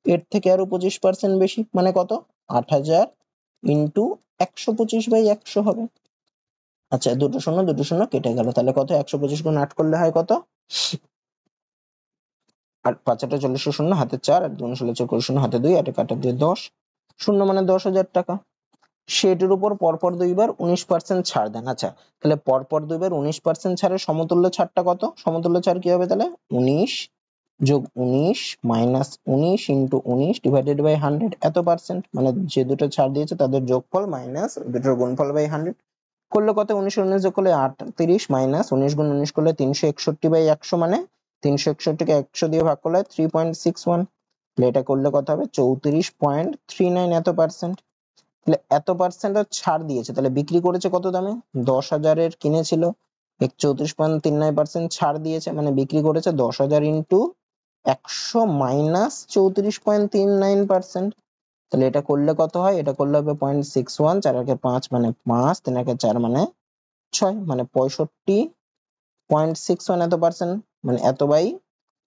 এর থেকে আরো 25% বেশি, মানে কত? 8000 ইন্টু 125/100 হবে। আচ্ছা, দুটো শূন্য কেটে গেল, তাহলে কত? 125 গুণ 8 করলে হয় কত? আর 5 40 শূন্য, হাতে 4, আর 2 16 4 শূন্য, হাতে 2, আর কাটা দিয়ে 10, শূন্য মানে 10,000 টাকা। সেটির উপর পরপর দুইবার 19% ছাড় দেন। আচ্ছা, তাহলে পরপর দুইবার 19% ছাড়ের সমতুল্য ছাড়টা কত? সমতুল্য ছাড় কি হবে তাহলে? 19 যোগ 19 মাইনাস 19 ইন্টু 19 ডিভাইডেড বাই 100, এত পার্সেন্ট। মানে যে দুটো ছাড় দিয়েছে তাদের যোগফল মাইনাস দুটোর গুণফল বাই 100 করলে কত? 19 19 যোগ করলে 38 মাইনাস 19 গুণ 19 করলে 361/100, মানে 361 কে 100 দিয়ে ভাগ করলে 3.61। তাহলে এটা করলে কত হবে? 34.39, এত পার্সেন্ট। তাহলে এত পার্সেন্ট ছাড় দিয়েছে, তাহলে বিক্রি করেছে কত দামে? 10,000-এর কিনেছিল, 34.39% ছাড় দিয়েছে, মানে বিক্রি করেছে 10,000 ইন্টু 100 মাইনাস 34.39%। তাহলে এটা করলে কত হয়? এটা করলে হবে 0.61, 4 একে 5 মানে 5, 3 একে 4 মানে 6, মানে 65.61, এত পার্সেন্ট, মানে এত বাই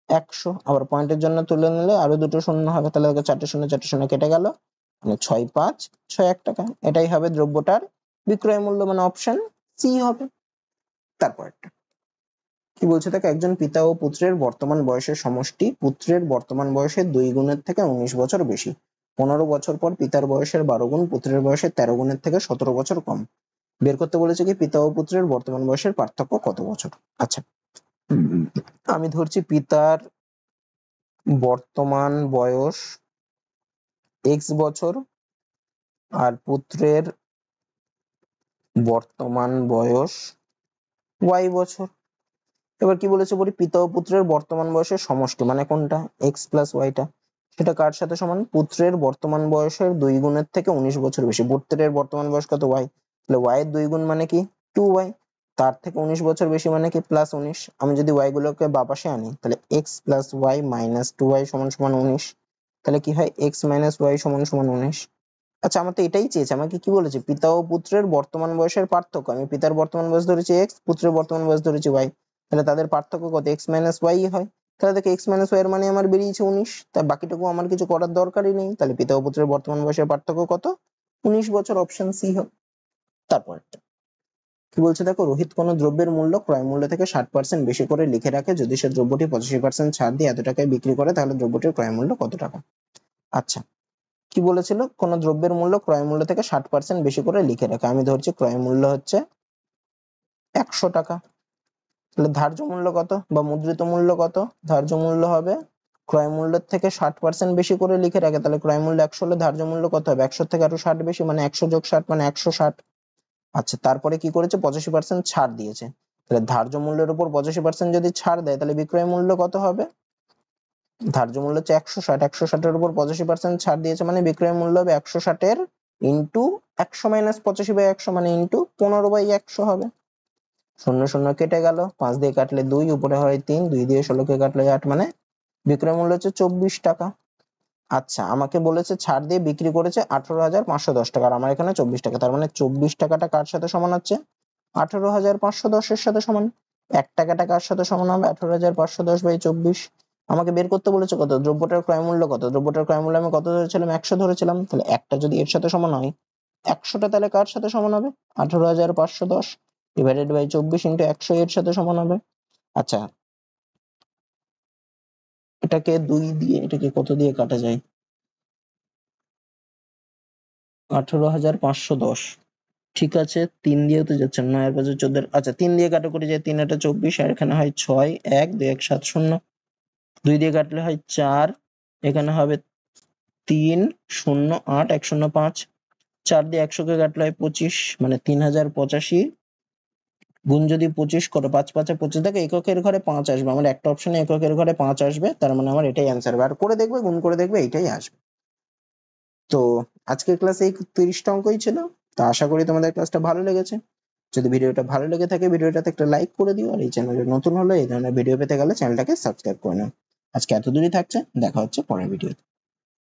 100। আবার পয়েন্টের জন্য তুলে নিলে আরো দুটো শূন্য হবে, তাহলে 4টে শূন্য কেটে গেল, মানে 6561 টাকা। এটাই হবে দ্রব্যটার বিক্রয় মূল্য, মানে অপশন সি হবে। তারপরটা কি বলছে? দেখো, একজন পিতা ও পুত্রের বর্তমান বয়সের সমষ্টি পুত্রের বর্তমান বয়সের 2 গুণের থেকে 19 বছর বেশি। 15 বছর পর পিতার বয়সের 12 গুণ পুত্রের বয়সের 13 গুণের থেকে 17 বছর কম। বের করতে বলেছে কি পিতা ও পুত্রের বর্তমান বয়সের পার্থক্য কত বছর। আচ্ছা, আমি ধরছি পিতার বর্তমান বয়স x বছর আর পুত্রের বর্তমান বয়স y বছর। এবার কি বলেছে? বলি পিতা ও পুত্রের বর্তমান বয়সের সমষ্টি, মানে কোনটা? x প্লাস ওয়াইটা, সেটা কার সাথে সমান? পুত্রের বর্তমান বয়সের 2 গুণের থেকে 19 বছর বেশি। পুত্রের বর্তমান বয়স কত? y, তাহলে y এর 2 গুণ মানে কি? 2y, তার থেকে 19 বছর বেশি মানে কি? প্লাস 19। আমি যদি y গুলোকে বাঁ পাশে আনি, তাহলে x plus y minus 2y সমান সমান 19। তাহলে কি হয়? x মাইনাস y সমান সমান 19। আচ্ছা, আমার তো এটাই চেয়েছে, আমাকে কি বলেছে? পিতা ও পুত্রের বর্তমান বয়সের পার্থক্য। আমি পিতার বর্তমান বয়স ধরেছি x, পুত্রের বর্তমান বয়স ধরেছি y, তাহলে তাদের পার্থক্য কত? x মাইনাস y হয়। তাহলে দেখো x মাইনাস y এর মানে আমার বেরিয়েছে 19, তাই বাকিটুকু আমার কিছু করার দরকারই নেই। তাহলে পিতা ও পুত্রের বর্তমান বয়সের পার্থক্য কত? 19 বছর, অপশন সি হবে। তারপর কি বলছে? দেখো, রোহিত কোনো দ্রব্যের মূল্য ক্রয় মূল্য থেকে 60% বেশি করে লিখে রাখে। যদি সে দ্রব্যটি 85% ছাড় দিয়ে এত টাকায় বিক্রি করে, তাহলে দ্রব্যটির ক্রয় মূল্য কত টাকা? আচ্ছা, কি বলেছিল? কোন দ্রব্যের মূল্য ক্রয় মূল্য থেকে 60% বেশি করে লিখে রাখা। আমি ধরছি ক্রয় মূল্য হচ্ছে 100 টাকা। তাহলে ধার্য মূল্য কত বা মুদ্রিত মূল্য কত? ধার্য মূল্য হবে ক্রয় মূল্যের থেকে 60% বেশি করে লিখে রাখে, তাহলে ক্রয় মূল্য 100 হলে ধার্য মূল্য কত হবে? 100 থেকে আরো 60 বেশি, মানে 100 যোগ 60 মানে 160। আচ্ছা, তারপরে কি করেছে? 85% ছাড় দিয়েছে। তাহলে ধার্য মূল্যের উপর 85% যদি ছাড় দেয়, তাহলে বিক্রয় মূল্য কত হবে? ধার্য মূল্য হচ্ছে 160, 160 এর উপর 85% ছাড় দিয়েছে, মানে বিক্রয় মূল্য হবে 160 এর ইন্টু 100 মাইনাস 85/100, মানে ইন্টু 15/100 হবে। শূন্য শূন্য কেটে গেল, 5 দিয়ে কাটলে 2, উপরে হয় 3, 2 দিয়ে 16 কে কাটলে 8, মানে বিক্রয় মূল্য হচ্ছে 24 টাকা। আচ্ছা, আমাকে বলেছে ছাড় দিয়ে বিক্রি করেছে 18,510 টাকা, আর আমার এখানে 24 টাকা, তার মানে 24 টাকাটা কার সাথে সমান হচ্ছে? 18,510 এর সাথে সমান। 1 টাকাটা কার সাথে সমান হবে? 18,510/24। আমাকে বের করতে বলেছে কত? দ্রব্যটার ক্রয় মূল্য কত? দ্রব্যটার ক্রয় মূল্য আমি কত ধরেছিলাম? 100 ধরেছিলাম। তাহলে একটা যদি এর সাথে সমান হয়, 100টা তাহলে কার সাথে সমান হবে? 18,510 ডিভাইডেড বাই 24 ইন্টু 100 এর সাথে সমান হবে। আচ্ছা, এটাকে 2 দিয়ে, এটাকে কত দিয়ে কাটা যায়? 18,510, ঠিক আছে। 3 দিয়েও তো যাচ্ছে, 9 আর 5 14, আচ্ছা 3 দিয়ে কাটাকুটি যায়, 3 এটা 24, আর এখানে হয় 6, 1 2 1 7 0, 2 দিয়ে কাটলে হয় 4, এখানে হবে 3 0 8 1 0 5, 4 দিয়ে 100 কে কাটলে হয় 25, মানে 3085 গুণ যদি 25 করো, 5 5 25, দেখো এককের ঘরে 5 আসবে, আমার একটা অপশনে এককের ঘরে 5 আসবে, তার মানে আমার এটাই অ্যান্সার হবে। আর করে দেখবে, গুণ করে দেখবে, এইটাই আসবে। তো আজকের ক্লাসে এই 30টা অঙ্কই ছিল। তো আশা করি তোমাদের ক্লাসটা ভালো লেগেছে। যদি ভিডিওটা ভালো লেগে থাকে, ভিডিওটাতে একটা লাইক করে দিও, আর এই চ্যানেলে নতুন হলে এই ধরনের ভিডিও পেতে গেলে চ্যানেলটাকে সাবস্ক্রাইব করে নাও। আজকে এত দূরই থাকছে, দেখা হচ্ছে পরের ভিডিওতে।